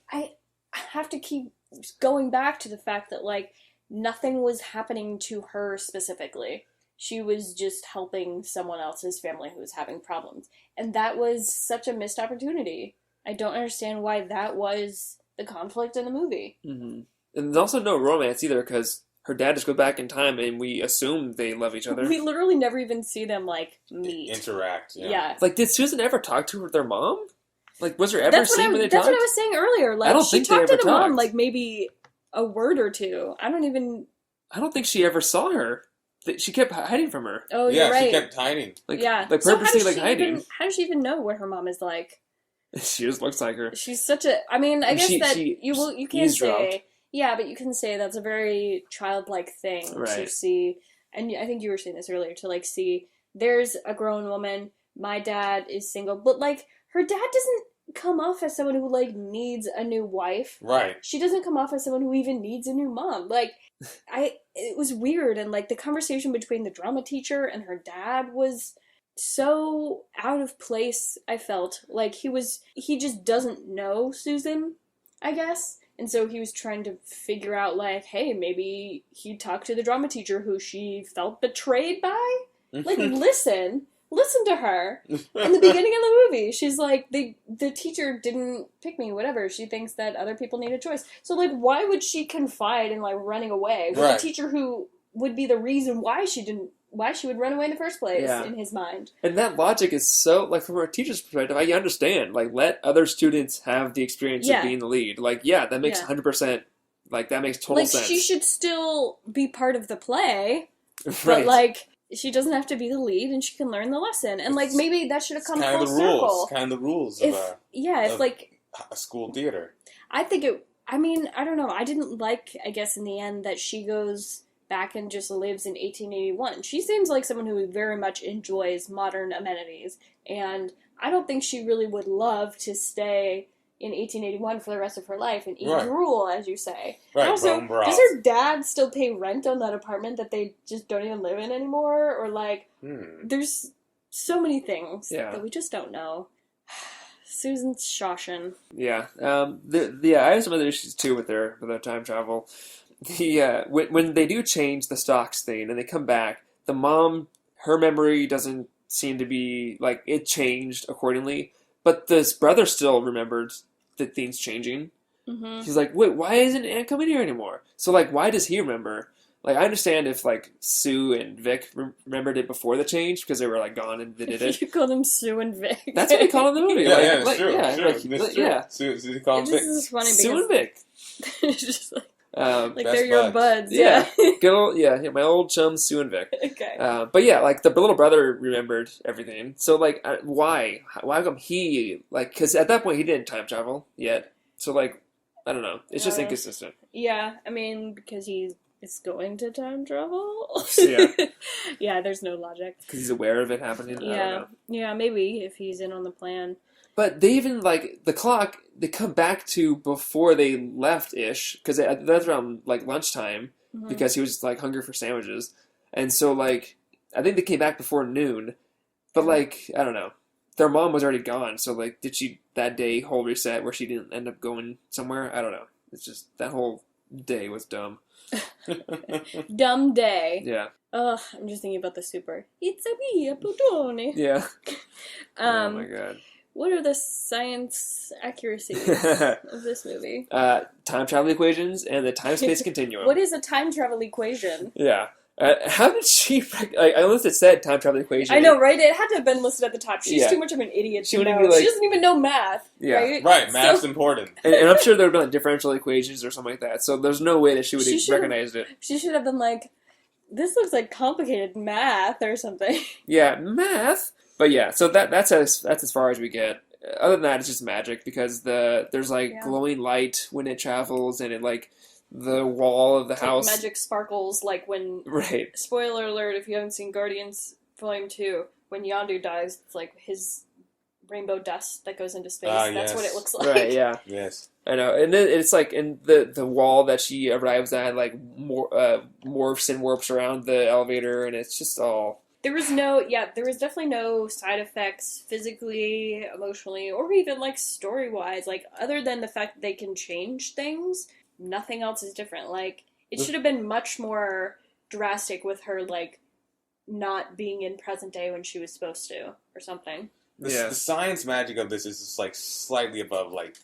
have to keep going back to the fact that like nothing was happening to her specifically. She was just helping someone else's family who was having problems. And that was such a missed opportunity. I don't understand why that was the conflict in the movie. Mm-hmm. And there's also no romance either, because her dad just goes back in time and we assume they love each other. We literally never even see them, like, meet. Interact. Yeah. Like, did Susan ever talk to their mom? Like, was there ever That's a scene where they that's talked? what I was saying earlier. Like, I don't she think they talked to ever the mom, talked. like, maybe a word or two. I don't think she ever saw her. She kept hiding from her. Oh, Yeah, you're right. she kept hiding. Like, Yeah. like So how purposely, does like, she hiding. how does she even know what her mom is like? She just looks like her. She's such a... I mean, I And guess she you can eavesdropped. say... Yeah, but you can say that's a very childlike thing to Right. see. And I think you were saying this earlier, to, like, see, there's a grown woman, my dad is single, but, like, her dad doesn't come off as someone who, like, needs a new wife. Right. She doesn't come off as someone who even needs a new mom. Like, it was weird, and, like, the conversation between the drama teacher and her dad was so out of place, I felt. Like, he just doesn't know Susan, I guess. And so he was trying to figure out, like, hey, maybe he talked to the drama teacher who she felt betrayed by? Like, listen to her. In the beginning of the movie, she's like, the teacher didn't pick me, whatever. She thinks that other people need a choice. So, like, why would she confide in, like, running away with Right. a teacher who would be the reason why she would run away in the first place, Yeah. in his mind? And that logic is so, like, from a teacher's perspective, I understand. Like, let other students have the experience Yeah. of being the lead. Like, yeah, that makes Yeah. 100%, like, that makes total Like, sense. she should still be part of the play, but, Right. like, she doesn't have to be the lead, and she can learn the lesson. And, like, maybe that should have come Kind full of the rules. circle. Kind of the rules If, of if, of- like, a school theater. I think it... I mean, I don't know. I didn't like, I guess, in the end, that she goes back and just lives in 1881. She seems like someone who very much enjoys modern amenities, and I don't think she really would love to stay in 1881 for the rest of her life and eat Right. drool, as you say. Right, And also, bone broth. does her dad still pay rent on that apartment that they just don't even live in anymore? Or, like, there's so many things that we just don't know. Susan Shawshin. Yeah. I have some other issues too with their time travel. When they do change the stocks thing and they come back, the mom, her memory doesn't seem to be like it changed accordingly, but this brother still remembered the things changing. Mm-hmm. He's like, wait, why isn't Aunt coming here anymore? So like, why does he remember? Like, I understand if like Sue and Vic remembered it before the change because they were like gone and they did it. You call them Sue and Vic. That's what they call in the movie. Yeah, like, it's true. Yeah, Sure, like, it's yeah. true. Sue calls This Vic. is funny because Sue and Vic. it's just like Best they're your buds. Yeah, good old, my old chums Sue and Vic. Okay. But yeah, like the little brother remembered everything. So like, why come he like? Because at that point he didn't time travel yet. So like, I don't know. It's just inconsistent. Yeah, I mean because he is going to time travel. Yeah. Yeah, there's no logic. Because he's aware of it happening. I don't know. Yeah, maybe if he's in on the plan. But they even like the clock. They come back to before they left ish because that's around like lunchtime because he was like hungry for sandwiches, and so like I think they came back before noon. But like I don't know, their mom was already gone. So like, did she that day whole reset where she didn't end up going somewhere? I don't know. It's just that whole day was dumb. Dumb day. Yeah. Ugh, I'm just thinking about the super. It's a me, a Plutone. Yeah. Oh my god. What are the science accuracies of this movie? Time travel equations and the time-space continuum. What is a time travel equation? Yeah. How did she... I almost had said time travel equation. I know, right? It had to have been listed at the top. She's Yeah. too much of an idiot She to wouldn't know. be like- She doesn't even know math, Yeah. right? Right, math's So- important. And I'm sure there would have been like differential equations or something like that. So there's no way that she would She have should've- recognized it. She should have been like, this looks like complicated math or something. Yeah, math. But yeah, so that's as far as we get. Other than that, it's just magic because there's like Yeah. glowing light when it travels and it like the wall of the It's house. like magic sparkles, like when... Right. Spoiler alert, if you haven't seen Guardians Volume 2, when Yondu dies, it's like his rainbow dust that goes into space. That's yes. what it looks like. Right. Yeah. Yes. I know, and then it's like in the wall that she arrives at, like morphs and warps around the elevator, and it's just all. There was definitely no side effects physically, emotionally, or even like story-wise. Like, other than the fact that they can change things, nothing else is different. Like, it should have been much more drastic with her, like, not being in present day when she was supposed to, or something. Yeah. The science magic of this is just like slightly above like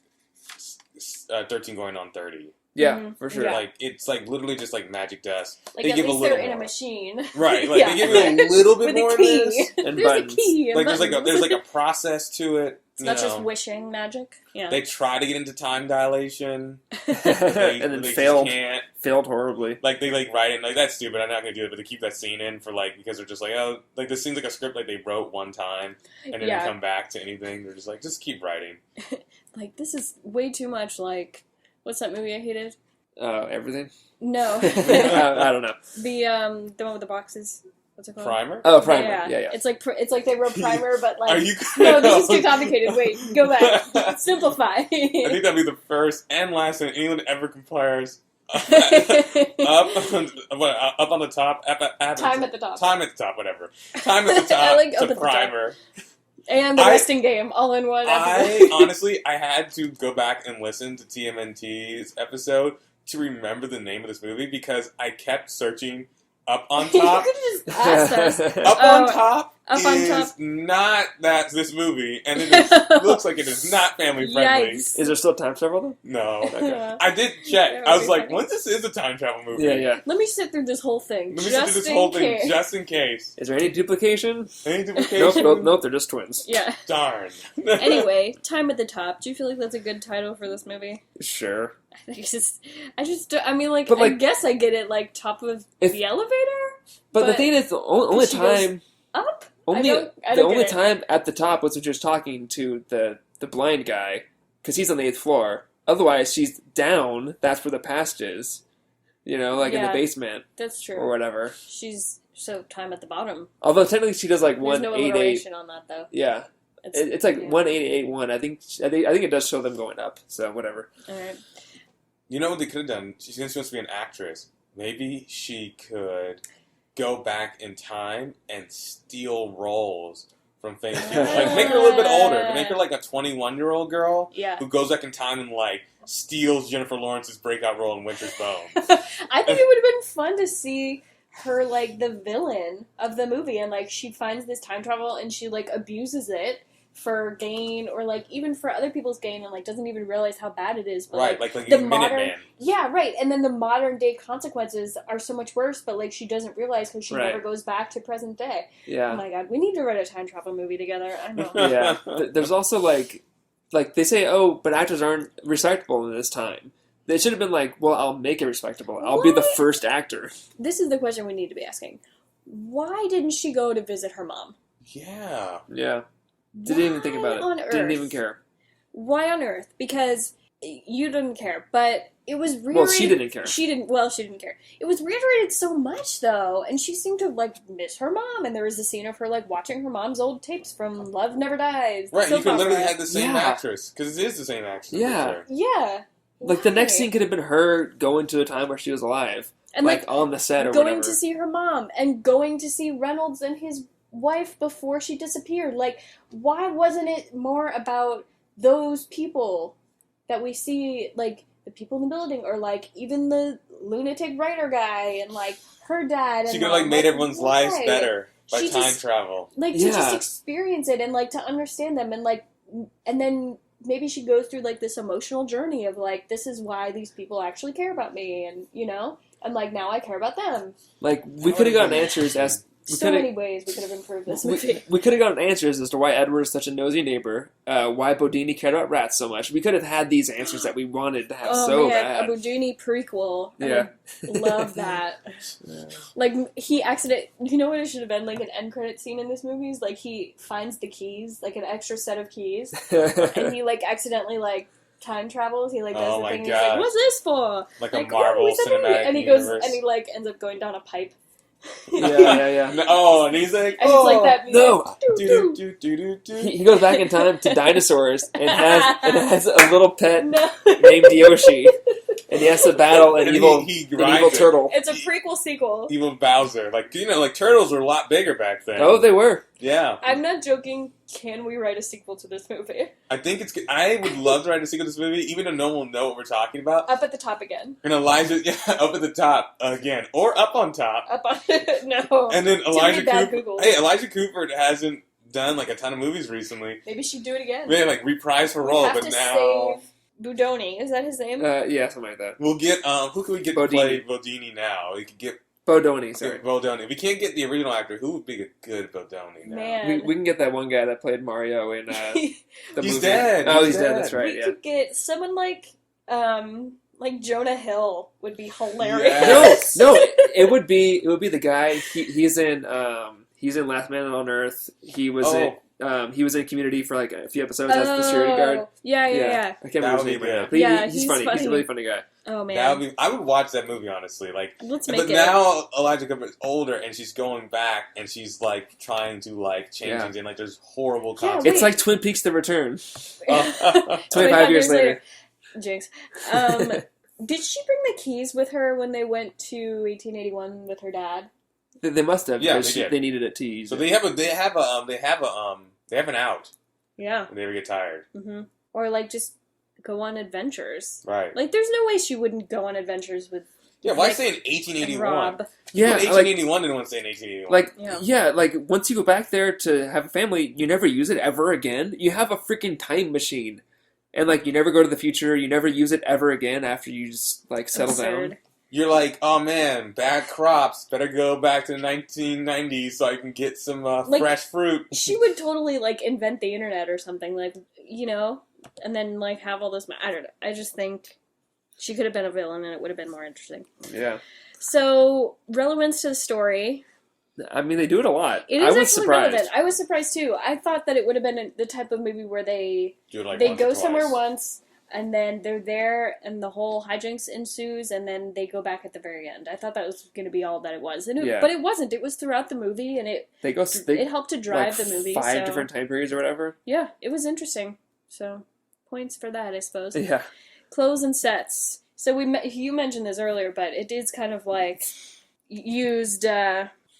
13 going on 30. Yeah, for sure. Yeah. Like it's like literally just like magic dust. Like, They at give least a little they're in a more. machine. Right, like Yeah. they give you a little bit With more a in key. this. And There's buttons. a key and Like buttons. there's like a process to it. It's not just wishing magic. Yeah. They try to get into time dilation. and then they failed Just can't. failed horribly. Like they like write it like that's stupid. I'm not gonna do it, but they keep that scene in for like because they're just like oh like this seems like a script like they wrote one time and then Yeah. they come back to anything. They're just like just keep writing. Like, this is way too much like... What's that movie I hated? Everything. No. I don't know. The one with the boxes. What's it called? Primer. Oh, Primer. Yeah. It's like they wrote Primer, but like Are you? no, this is too complicated. Wait, go back. Simplify. I think that'd be the first and last time anyone ever compares up on the top. Time at the top. Time at the top. Whatever. Time at the top. I like up to at the top. Primer. And the resting game, all in one episode. Honestly, I had to go back and listen to TMNT's episode to remember the name of this movie because I kept searching up on You top. could have just asked us. Up on top Up on is top. not that's this movie, and it is, looks like it is not family friendly. Yikes. Is there still time travel though? No, Okay. I did check. Yeah, I was that'd be like, funny. "What? This is a time travel movie." Yeah. Let me sit through this whole thing. Let me just sit through this in whole thing case. just in case. Is there any duplication? Any duplication? Nope, they're just twins. Yeah. Darn. Anyway, Time at the Top. Do you feel like that's a good title for this movie? Sure. I mean, like, But, like, I guess I get it, like, top of if- the elevator? But the thing is, the only she goes time... Up? Only I don't the only get it. time at the top was when she was talking to the blind guy, because he's on the 8th floor. Otherwise, she's down. That's where the past is. You know, like in the Yeah. basement That's true. or whatever. She's so time at the bottom. Although technically she does like There's no 188. alliteration on that, though. Yeah. It's like yeah. 1881. I think it does show them going up. So whatever. All right. You know what they could have done? She's supposed to be an actress. Maybe she could go back in time and steal roles from famous people. Like, make her a little bit older, but make her like a 21-year-old girl Yeah. who goes back in time and like steals Jennifer Lawrence's breakout role in Winter's Bone. I think it would have been fun to see her like the villain of the movie, and like she finds this time travel and she like abuses it for gain, or like even for other people's gain, and like doesn't even realize how bad it is. But, Right, like the Minuteman. modern, yeah, right, and then the modern day consequences are so much worse. But like she doesn't realize because she Right. never goes back to present day. Oh Yeah. my god, we need to write a time travel movie together. I know. Yeah. There's also like they say, oh, but actors aren't respectable in this time. They should have been like, well, I'll make it respectable. I'll be the What? first actor. This is the question we need to be asking. Why didn't she go to visit her mom? Yeah. Yeah. Didn't even think about it. Why on earth? Didn't even care. Why on earth? Because you didn't care, but it was reiterated. Well, she didn't care. She didn't care. It was reiterated so much though, and she seemed to like miss her mom. And there was a scene of her like watching her mom's old tapes from Love Never Dies. the Right, you soap could literally opera. have the same Yeah. actress. Because it is the same actress. Yeah. for sure. Yeah. Like the next Why? scene could have been her going to a time where she was alive, and like on the set or going whatever. to see her mom and going to see Reynolds and his wife before she disappeared. Like, why wasn't it more about those people that we see, like the people in the building, or like even the lunatic writer guy and like her dad? And She could have like made everyone's why? lives better by She time just- travel. Like to Yeah. just experience it and like to understand them, and like, and then maybe she goes through like this emotional journey of like, this is why these people actually care about me, and you know, and like now I care about them. Like we could have gotten answers as we So coulda- many ways we could have improved this movie. we could have gotten answers as to why Edward is such a nosy neighbor, why Bodini cared about rats so much. We could have had these answers that we wanted to have Oh so man, bad. a Boudini prequel. I Yeah. would love that. Like he you know what it should have been? Like an end credit scene in this movie is like he finds the keys, like an extra set of keys, and he like accidentally like time travels. He like does Oh the my thing. And he's like, God. "What's this for?" Like Like, a Marvel it's a movie. cinematic And he goes universe. and he like ends up going down a pipe. yeah. No, oh, and he's like, And oh, it's like that music. No. Doo, doo. do. He goes back in time to dinosaurs and has a little pet No. named Yoshi, and he has to battle an And evil he an rides evil it. turtle. It's a prequel sequel. Evil Bowser. Like, you know, like turtles were a lot bigger back then. Oh, they were. Yeah. I'm not joking. Can we write a sequel to this movie? I think it's good. I would love to write a sequel to this movie, even though no one will know what we're talking about. Up at the top again. And Elijah, yeah, up at the top again. Or up on top. Up on no. And then Too many Elijah bad Cooper. Googles. Hey, Elijah Cooper hasn't done like a ton of movies recently. Maybe she'd do it again. Maybe like reprise her We role, have but to now save Budoni. Is that his name? Yeah, something like that. we'll get who can we get Bodini. to play Bodini now? We could get Bodoni, sorry. Bodoni. If we can't get the original actor, who would be a good Bodoni now? Man. We can get that one guy that played Mario in the He's movie. dead. Oh, He's he's dead. dead. That's right. We Yeah. could get someone like Jonah Hill would be hilarious. Yes. No, it would be the guy. He's in Last Man on Earth. He was in Community for like a few episodes as the security guard. Yeah. I can't remember That his would be name right now. good. But Yeah, he's he's funny. He's funny. a really funny guy. Oh man. That would be. I would watch that movie honestly. Like, Let's but make it. now Elijah Cooper is older and she's going back and she's like trying to like change Yeah. things and like there's horrible Yeah, consequences. It's like Twin Peaks: The Return. 25 25 years later. Jinx. Did she bring the keys with her when they went to 1881 with her dad? They must have. Yeah, because they did. they needed it to use. So it. they have an out Yeah. when they ever get tired. hmm Or like just go on adventures. Right. Like there's no way she wouldn't go on adventures with Yeah, why Nick say in and 1881? Rob. Yeah, Put 1881 didn't want to say in 1881. like Yeah. like once you go back there to have a family, you never use it ever again. You have a freaking time machine, and like you never go to the future. You never use it ever again after you just like settle Absurd. down. You're like, oh man, bad crops. Better go back to the 1990s so I can get some Like- fresh fruit. She would totally like invent the internet or something, like, you know, and then like have all this. I don't know. I just think she could have been a villain and it would have been more interesting. Yeah, So relevance to the story. I mean they do it a lot. It is I was actually surprised. relevant. I was surprised too. I thought that it would have been the type of movie where they Do it like they once go or somewhere twice. once, and then they're there, and the whole hijinks ensues, and then they go back at the very end. I thought that was going to be all that it was, but it wasn't. It was throughout the movie, and it helped to drive like the movie. 5 different time periods or whatever. Yeah, it was interesting. So, points for that, I suppose. Yeah. Clothes and sets. So you mentioned this earlier, but it is kind of like used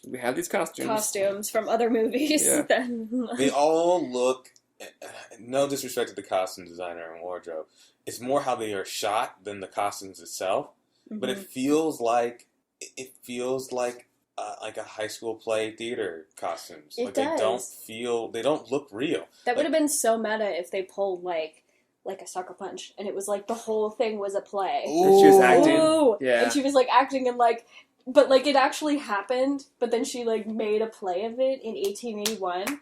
we have these costumes from other movies. Yeah. They all look. No disrespect to the costume designer and wardrobe. It's more how they are shot than the costumes itself. Mm-hmm. But it feels like a high school play theater costumes. It like does. They don't look real. That would have been so meta if they pulled like a sucker punch, and it was like the whole thing was a play. And she was acting. Ooh. Yeah. And she was like acting and like, but like it actually happened. But then she like made a play of it in 1881.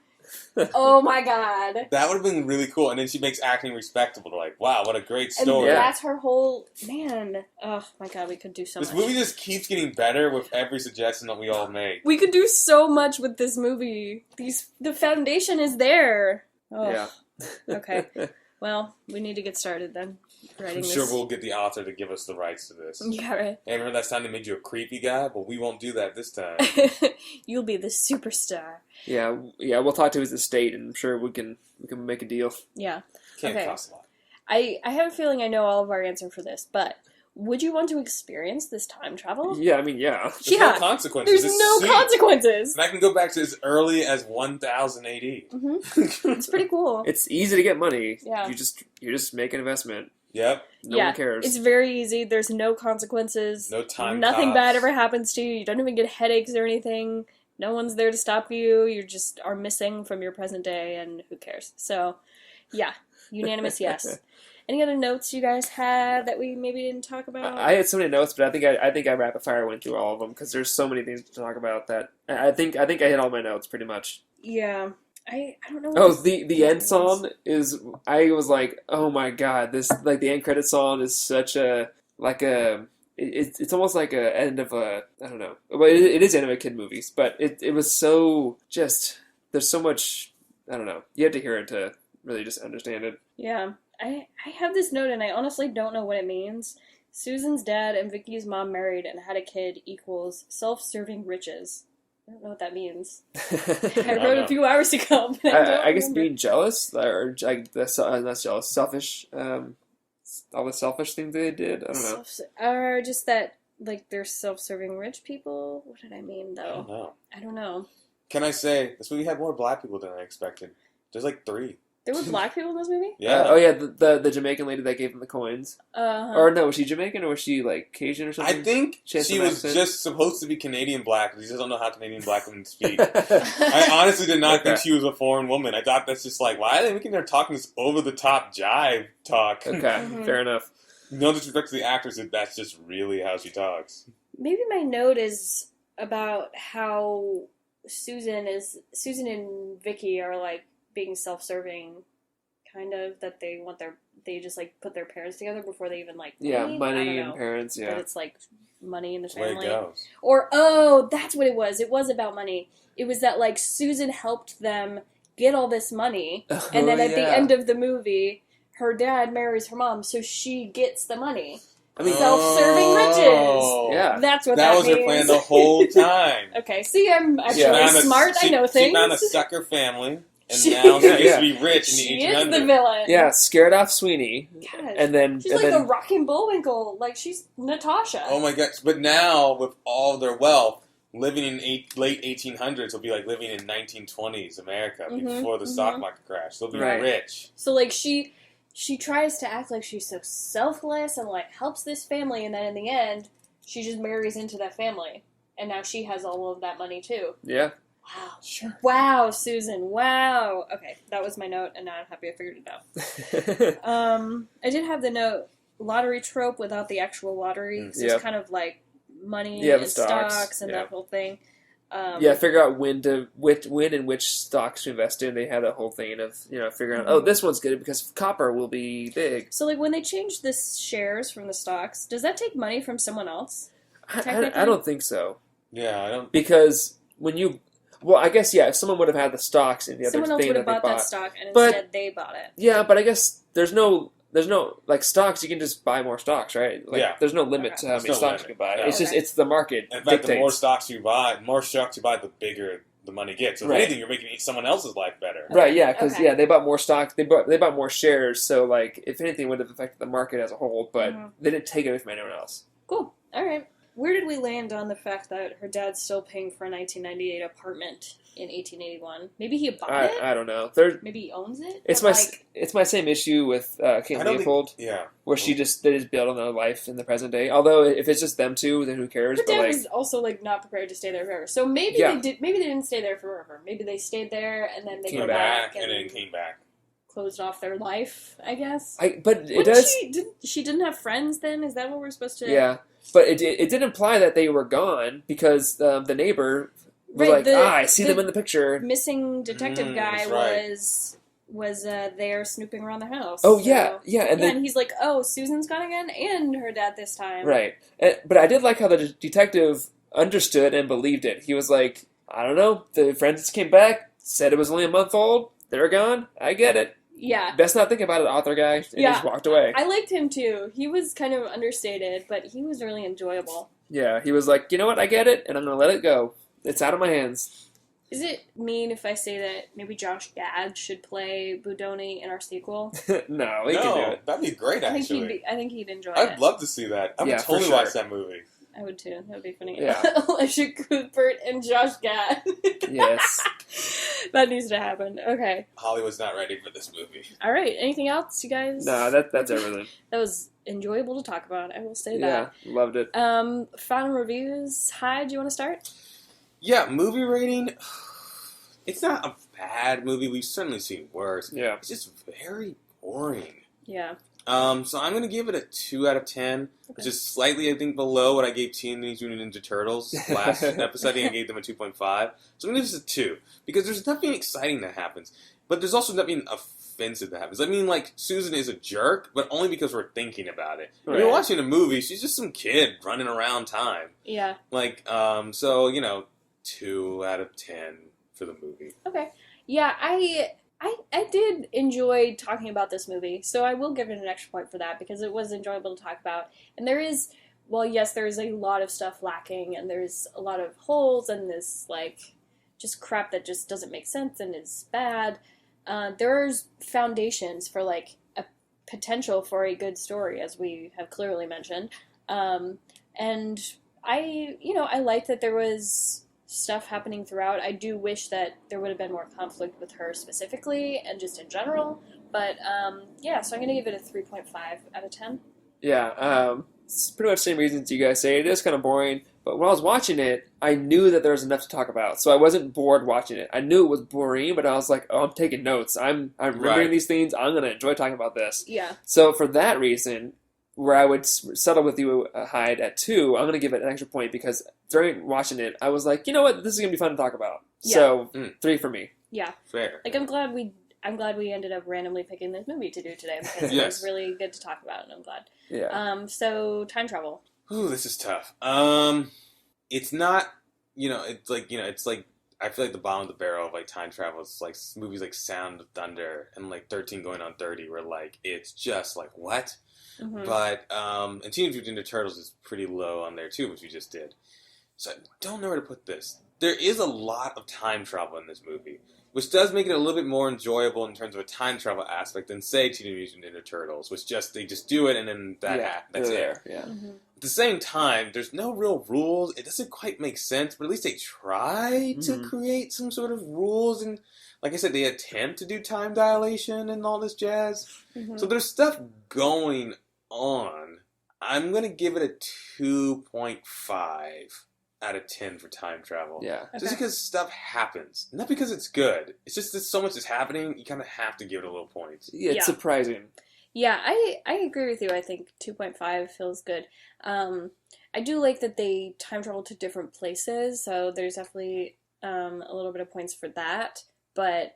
Oh my god. That would have been really cool. And then she makes acting respectable. Like, wow, what a great And story. that's her whole man. Oh my god, we could do so This much. movie just keeps getting better with every suggestion that we all make. We could do so much with this movie. The foundation is there. Oh. Yeah. Okay. Well, we need to get started then. Writing I'm this. sure we'll get the author to give us the rights to this. Yeah, right. Hey, remember that time they made you a creepy guy? Well, we won't do that this time. You'll be the superstar. Yeah. We'll talk to his estate, and I'm sure we can make a deal. Yeah. Can't Okay. cost a lot. I have a feeling I know all of our answer for this, but would you want to experience this time travel? Yeah, I mean, yeah. There's Yeah. no consequences. There's It's no sweet. consequences. And I can go back to as early as 1000 AD. It's pretty cool. It's easy to get money. Yeah. You just make an investment. Yep. No yeah, one cares. it's very easy. There's no consequences. No time Nothing costs. bad ever happens to you. You don't even get headaches or anything. No one's there to stop you. You just are missing from your present day, and who cares? So, yeah, unanimous yes. Any other notes you guys had that we maybe didn't talk about? I had so many notes, but I think I rapid fire went through all of them because there's so many things to talk about that I think I hit all my notes pretty much. Yeah, I don't know. What Oh, this the end song is. I was like, oh my god, this like the end credit song is such a like a. It's almost like a end of a I don't know. Well, it is the end of a kid movies, but it was so just. There's so much. I don't know. You had to hear it to really just understand it. Yeah, I have this note, and I honestly don't know what it means. Susan's dad and Vicky's mom married and had a kid equals self-serving riches. I don't know what that means. I wrote a few hours ago, but I guess remember. being jealous or like not jealous, selfish. All the selfish things they did. I don't know. Or just that, like, they're self-serving rich people. What did I mean, I though? don't know. I don't know. Can I say, this movie had more black people than I expected. There's like 3. There were black people in this movie? Yeah. Oh yeah, the Jamaican lady that gave him the coins. Uh-huh. Or no, was she Jamaican or was she like Cajun or something? I think She has she some was accent. just supposed to be Canadian black. We just don't know how Canadian black women speak. I honestly did not think she was a foreign woman. I thought that's just like, why are they making her talking this over-the-top jive talk? Okay, Mhm. fair enough. No disrespect to the actress, that's just really how she talks. Maybe my note is about how Susan and Vicky are, like, being self-serving, kind of, that they just, like, put their parents together before they even, like, Yeah, meet. I money don't and know. parents. But Yeah, it's, like, money in the That's the way it family. goes. Or, oh, that's what it was. It was about money. It was that, like, Susan helped them get all this money, and then at the end of the movie, her dad marries her mom, so she gets the money. I mean, Self-serving riches. Yeah. That's what That that was means. her plan the whole time. Okay, see, I'm actually Yeah. smart. I know She things. found a sucker family, and She- now she Yeah, gets yeah. to be rich in the She 1800s. is the villain. yeah, scared off Sweeney, God. and then She's and like then, the Rockin' Bullwinkle. Like, she's Natasha. Oh my gosh! But now, with all their wealth, living in late 1800s will be like living in 1920s America Mhm, before the stock mhm. market crash. They'll be Right. rich. So, like, she tries to act like she's so selfless and, like, helps this family, and then in the end, she just marries into that family. And now she has all of that money, too. yeah. Wow. Sure. Wow, Susan. Wow. Okay, that was my note, and now I'm happy I figured it out. I did have the note, lottery trope without the actual lottery. So Yep. it's kind of like money Yeah, the and stocks, stocks and yeah. that whole thing. Yeah, figure out when and which stocks to invest in. They had a whole thing of figuring out. Oh, this one's good because copper will be big. So, like, when they change the shares from the stocks, does that take money from someone else? Technically? I don't think so Yeah, I don't. because when you, well, I guess yeah, if someone would have had the stocks in the other Someone else thing would have that they bought bought, that stock, and But- instead they bought it. yeah, but I guess there's no like stocks. You can just buy more stocks, right? Like, Yeah. there's no limit Okay. to how many There's no stocks you limit. can buy. No. It's just Okay. it's the market In fact, the more dictates. stocks you buy, the bigger the money gets. So if Right. anything, you're making someone else's life better. Right, yeah, because Okay. they bought more stock, they bought more shares, so like if anything, it would have affected the market as a whole, but Mhm. they didn't take it away from anyone else. Cool. All right. Where did we land on the fact that her dad's still paying for a 1998 apartment in 1881? Maybe he bought it. I don't know. There's Maybe he owns it. it's but, my it's my same issue with Kate I don't Leopold, Yeah. where they just build on their life in the present day. Although if it's just them two, then who cares? Her But dad like, was also like not prepared to stay there forever. So maybe Yeah. they did. Maybe they didn't stay there forever. Maybe they stayed there and then they Came go back back and then came back. closed off their life. I guess. but it Wouldn't does. she didn't have friends then? Is that what we're supposed to? Yeah, but it did imply that they were gone because the neighbor was Right, like, I see them in the picture. Missing detective guy that's right. was there snooping around the house. Oh So- yeah, and then and he's like, "Oh, Susan's gone again, and her dad this time." right. But I did like how the detective understood and believed it. He was like, I don't know, the friends came back, said it was only a month old. They're gone. I get it. Yeah. Best not think about it, author guy. And Yeah. just walked away. I liked him too. He was kind of understated, but he was really enjoyable. Yeah, he was like, you know what, I get it, and I'm gonna let it go. It's out of my hands. Is it mean if I say that maybe Josh Gad should play Budoni in our sequel? No, he can do it. That'd be great, I actually. think he'd enjoy I'd it. love to see that. I would Yeah, for totally sure. watch that movie. I would too. That would be funny. Yeah. Elisha Cuthbert and Josh Gad. Yes. That needs to happen. Okay. Hollywood's not ready for this movie. All right. Anything else, you guys? No, that's everything. That was enjoyable to talk about. I will say Yeah, loved it. that. Final reviews. Hi, do you want to start? Yeah, movie rating. It's not a bad movie. We've certainly seen worse. Yeah. It's just very boring. Yeah. So I'm gonna give it a 2 out of 10, which is slightly, I think, below what I gave Teenage Mutant Ninja Turtles last episode. I think I gave them a 2.5. So I'm gonna give this a 2 because there's nothing exciting that happens, but there's also nothing offensive that happens. I mean, like, Susan is a jerk, but only because we're thinking about it. When you're Right. watching a movie, she's just some kid running around time. Yeah. Like, so 2 out of 10 for the movie. Okay. Yeah, I did enjoy talking about this movie, so I will give it an extra point for that because it was enjoyable to talk about. And there is, well, yes, there is a lot of stuff lacking, and there's a lot of holes, and this, like, just crap that just doesn't make sense and is bad. There's foundations for, like, a potential for a good story, as we have clearly mentioned. And I like that there was stuff happening throughout. I do wish that there would have been more conflict with her specifically and just in general. But yeah, so I'm going to give it a 3.5 out of 10. Yeah, it's pretty much the same reasons you guys say. It is kind of boring, but when I was watching it, I knew that there was enough to talk about, so I wasn't bored watching it. I knew it was boring, but I was like, oh, I'm taking notes. I'm remembering Right. these things. I'm going to enjoy talking about this. Yeah. So for that reason, where I would settle with you, Hyde, at 2, I'm going to give it an extra point because during watching it, I was like, you know what, this is going to be fun to talk about. Yeah. So Mm. 3 for me. Yeah. Fair. Like, I'm glad we ended up randomly picking this movie to do today because it Yes. was really good to talk about, and I'm glad. Yeah. So time travel. Ooh, this is tough. It's not, it's like, it's like, I feel like the bottom of the barrel of, like, time travel is, like, movies like Sound of Thunder and, like, 13 Going on 30 where, like, it's just, like, what? Mhm. But, and Teenage Mutant Ninja Turtles is pretty low on there, too, which we just did. So I don't know where to put this. There is a lot of time travel in this movie, which does make it a little bit more enjoyable in terms of a time travel aspect than, say, Teenage Mutant Ninja Turtles, which they just do it and then that's they're it. there. Yeah. Mhm. At the same time, there's no real rules. It doesn't quite make sense, but at least they try to Mhm. create some sort of rules. And like I said, they attempt to do time dilation and all this jazz. Mhm. So there's stuff going on. I'm going to give it a 2.5 out of 10 for time travel. Yeah. Okay. Just because stuff happens. Not because it's good. It's just that so much is happening, you kind of have to give it a little point. Yeah, it's Yeah. surprising. Yeah, I agree with you. I think 2.5 feels good. I do like that they time travel to different places, so there's definitely a little bit of points for that. But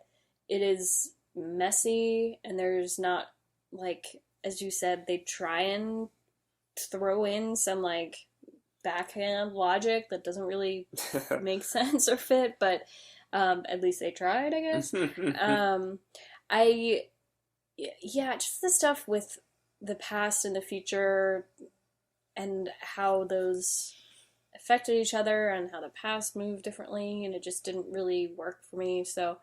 it is messy, and there's not, like, as you said, they try and throw in some, like, backhand logic that doesn't really make sense or fit, but at least they tried, I guess. Yeah, just the stuff with the past and the future and how those affected each other and how the past moved differently, and it just didn't really work for me. So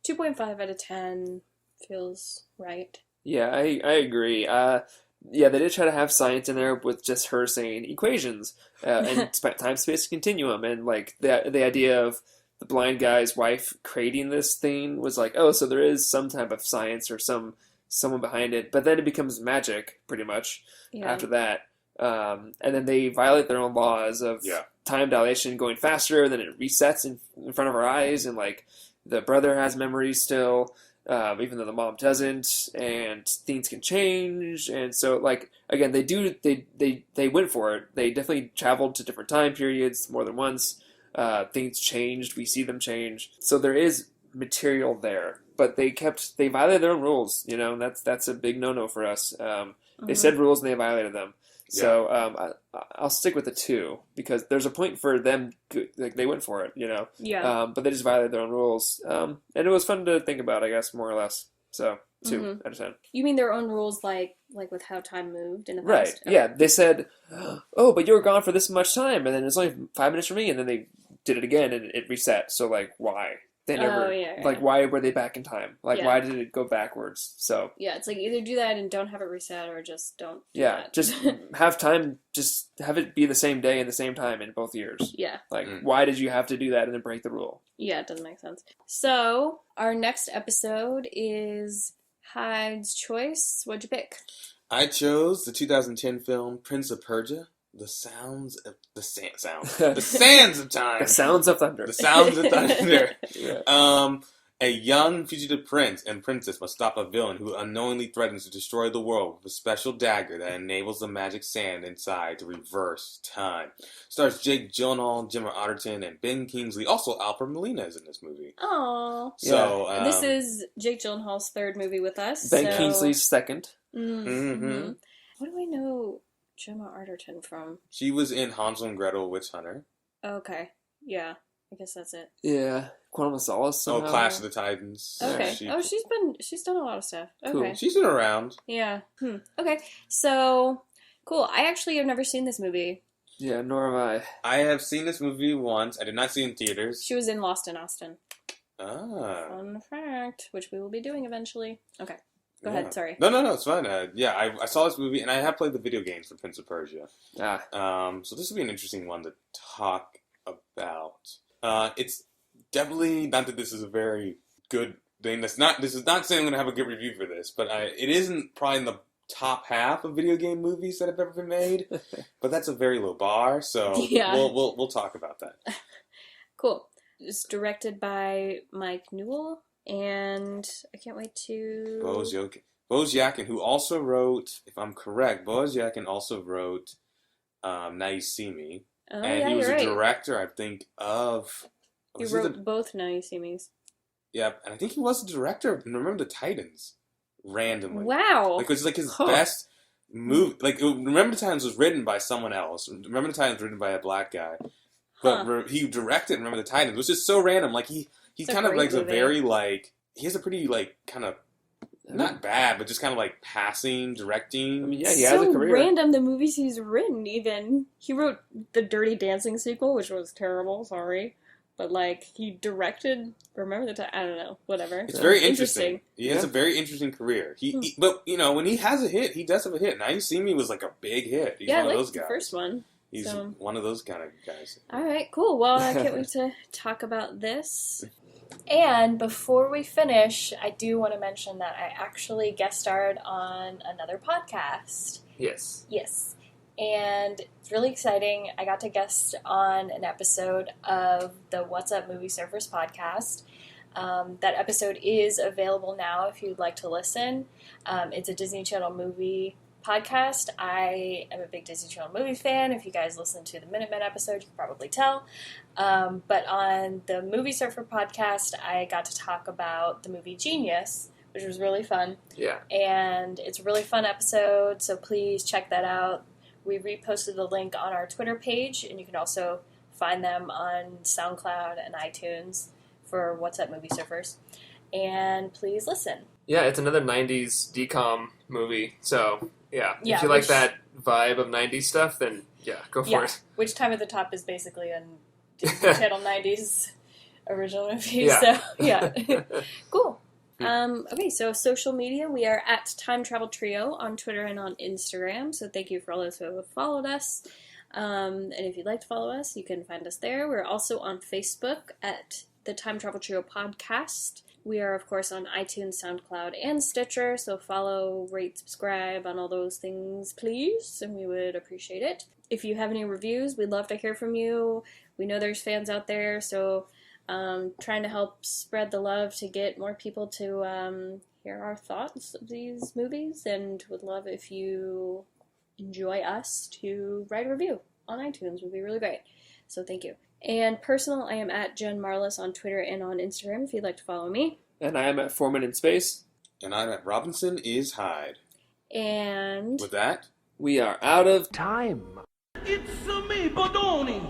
2.5 out of 10 feels right. Yeah, I agree. Yeah, they did try to have science in there with just her saying equations and time-space continuum, and like the idea of the blind guy's wife creating this thing was like, oh, so there is some type of science or someone behind it, but then it becomes magic pretty much after that. And then they violate their own laws of time dilation going faster, then it resets in front of our eyes, and like the brother has memories still, even though the mom doesn't, and things can change. And so, like, again, they went for it. They definitely traveled to different time periods more than once. Things changed. We see them change. So there is material there, but they violated their own rules. You know, that's a big no-no for us. They said rules and they violated them. So I'll stick with the 2 because there's a point for them. Like they went for it, you know. Yeah. But they just violated their own rules. And it was fun to think about, I guess, more or less. So 2 out of 10. You mean their own rules, like with how time moved in the Right. past? Yeah. They said, "Oh, but you were gone for this much time, and then it's only 5 minutes for me," and then they did it again, and it reset. So like, why? They never like. Why were they back in time? Like, why did it go backwards? So yeah, it's like either do that and don't have it reset, or just don't. Do that. Just have time. Just have it be the same day and the same time in both years. Yeah. Like, why did you have to do that and then break the rule? Yeah, it doesn't make sense. So our next episode is Hyde's Choice. What'd you pick? I chose the 2010 film Prince of Persia. The sands of time. The sounds of thunder. The sounds of thunder. A young fugitive prince and princess must stop a villain who unknowingly threatens to destroy the world with a special dagger that enables the magic sand inside to reverse time. Stars Jake Gyllenhaal, Gemma Arterton, and Ben Kingsley. Also, Alfred Molina is in this movie. Oh, so this is Jake Gyllenhaal's 3rd movie with us. Ben Kingsley's 2nd. Mm-hmm. What do I know Gemma Arterton from? She was in Hansel and Gretel, Witch Hunter. Okay, yeah, I guess that's it. Yeah, Quantum of Solace. Somehow. Oh, Clash of the Titans. Okay. She's done a lot of stuff. Okay. Cool. She's been around. Yeah. Okay. So cool. I actually have never seen this movie. Yeah, nor have I have seen this movie once. I did not see it in theaters. She was in Lost in Austin. Ah. Fun fact, which we will be doing eventually. Okay. Go ahead, sorry. No, it's fine. I saw this movie, and I have played the video games for Prince of Persia. So this would be an interesting one to talk about. It's definitely, not that this is a very good thing. This is not saying I'm going to have a good review for this, but it isn't probably in the top half of video game movies that have ever been made. But that's a very low bar, so we'll talk about that. Cool. It's directed by Mike Newell. And I can't wait to... Boaz Yakin, who also wrote, if I'm correct, Boaz Yakin also wrote Now You See Me. Oh, and he was a director, I think, of... He wrote both Now You See Me's. Yep, and I think he was the director of Remember the Titans. Randomly. Wow. Like, it was like his best movie. Like, Remember the Titans was written by someone else. Remember the Titans was written by a black guy. But he directed Remember the Titans, which is so random. Like, He kind of like a very like he has a pretty like kind of not bad but just kind of like passing directing. I mean, yeah, he has a career. Random the movies he's written. Even he wrote the Dirty Dancing sequel, which was terrible. Sorry, but like he directed. Remember the I don't know. Whatever. It's very interesting. He has a very interesting career. But you know when he has a hit, he does have a hit. Now You See Me was like a big hit. He's one of those guys. The first one. He's one of those kind of guys. All right, cool. Well, I can't wait to talk about this. And before we finish, I do want to mention that I actually guest starred on another podcast. Yes. Yes. And it's really exciting. I got to guest on an episode of the What's Up Movie Surfers podcast. That episode is available now if you'd like to listen. It's a Disney Channel movie podcast. I am a big Disney Channel movie fan. If you guys listen to the Minutemen episode, you can probably tell. But on the Movie Surfer podcast, I got to talk about the movie Genius, which was really fun. Yeah. And it's a really fun episode, so please check that out. We reposted the link on our Twitter page, and you can also find them on SoundCloud and iTunes for What's Up Movie Surfers. and please listen. Yeah, it's another 90s DCOM movie. So, yeah, Yeah, if you like which- that vibe of 90s stuff, then yeah, go for it. Which Time at the Top is basically a Disney Channel 90s original movie. Yeah. So, yeah. Cool. Okay, so social media, we are at Time Travel Trio on Twitter and on Instagram. So thank you for all those who have followed us. And if you'd like to follow us, you can find us there. We're also on Facebook at the Time Travel Trio Podcast. We are, of course, on iTunes, SoundCloud, and Stitcher, so follow, rate, subscribe on all those things, please, and we would appreciate it. If you have any reviews, we'd love to hear from you. We know there's fans out there, so trying to help spread the love to get more people to hear our thoughts of these movies, and would love if you enjoy us to write a review on iTunes. Would be really great. So thank you. And personal, I am at Jen Marlis on Twitter and on Instagram if you'd like to follow me. And I am at Foreman in Space. And I'm at Robinson is Hyde. And With that, We are out of Time. It's me, Bodoni.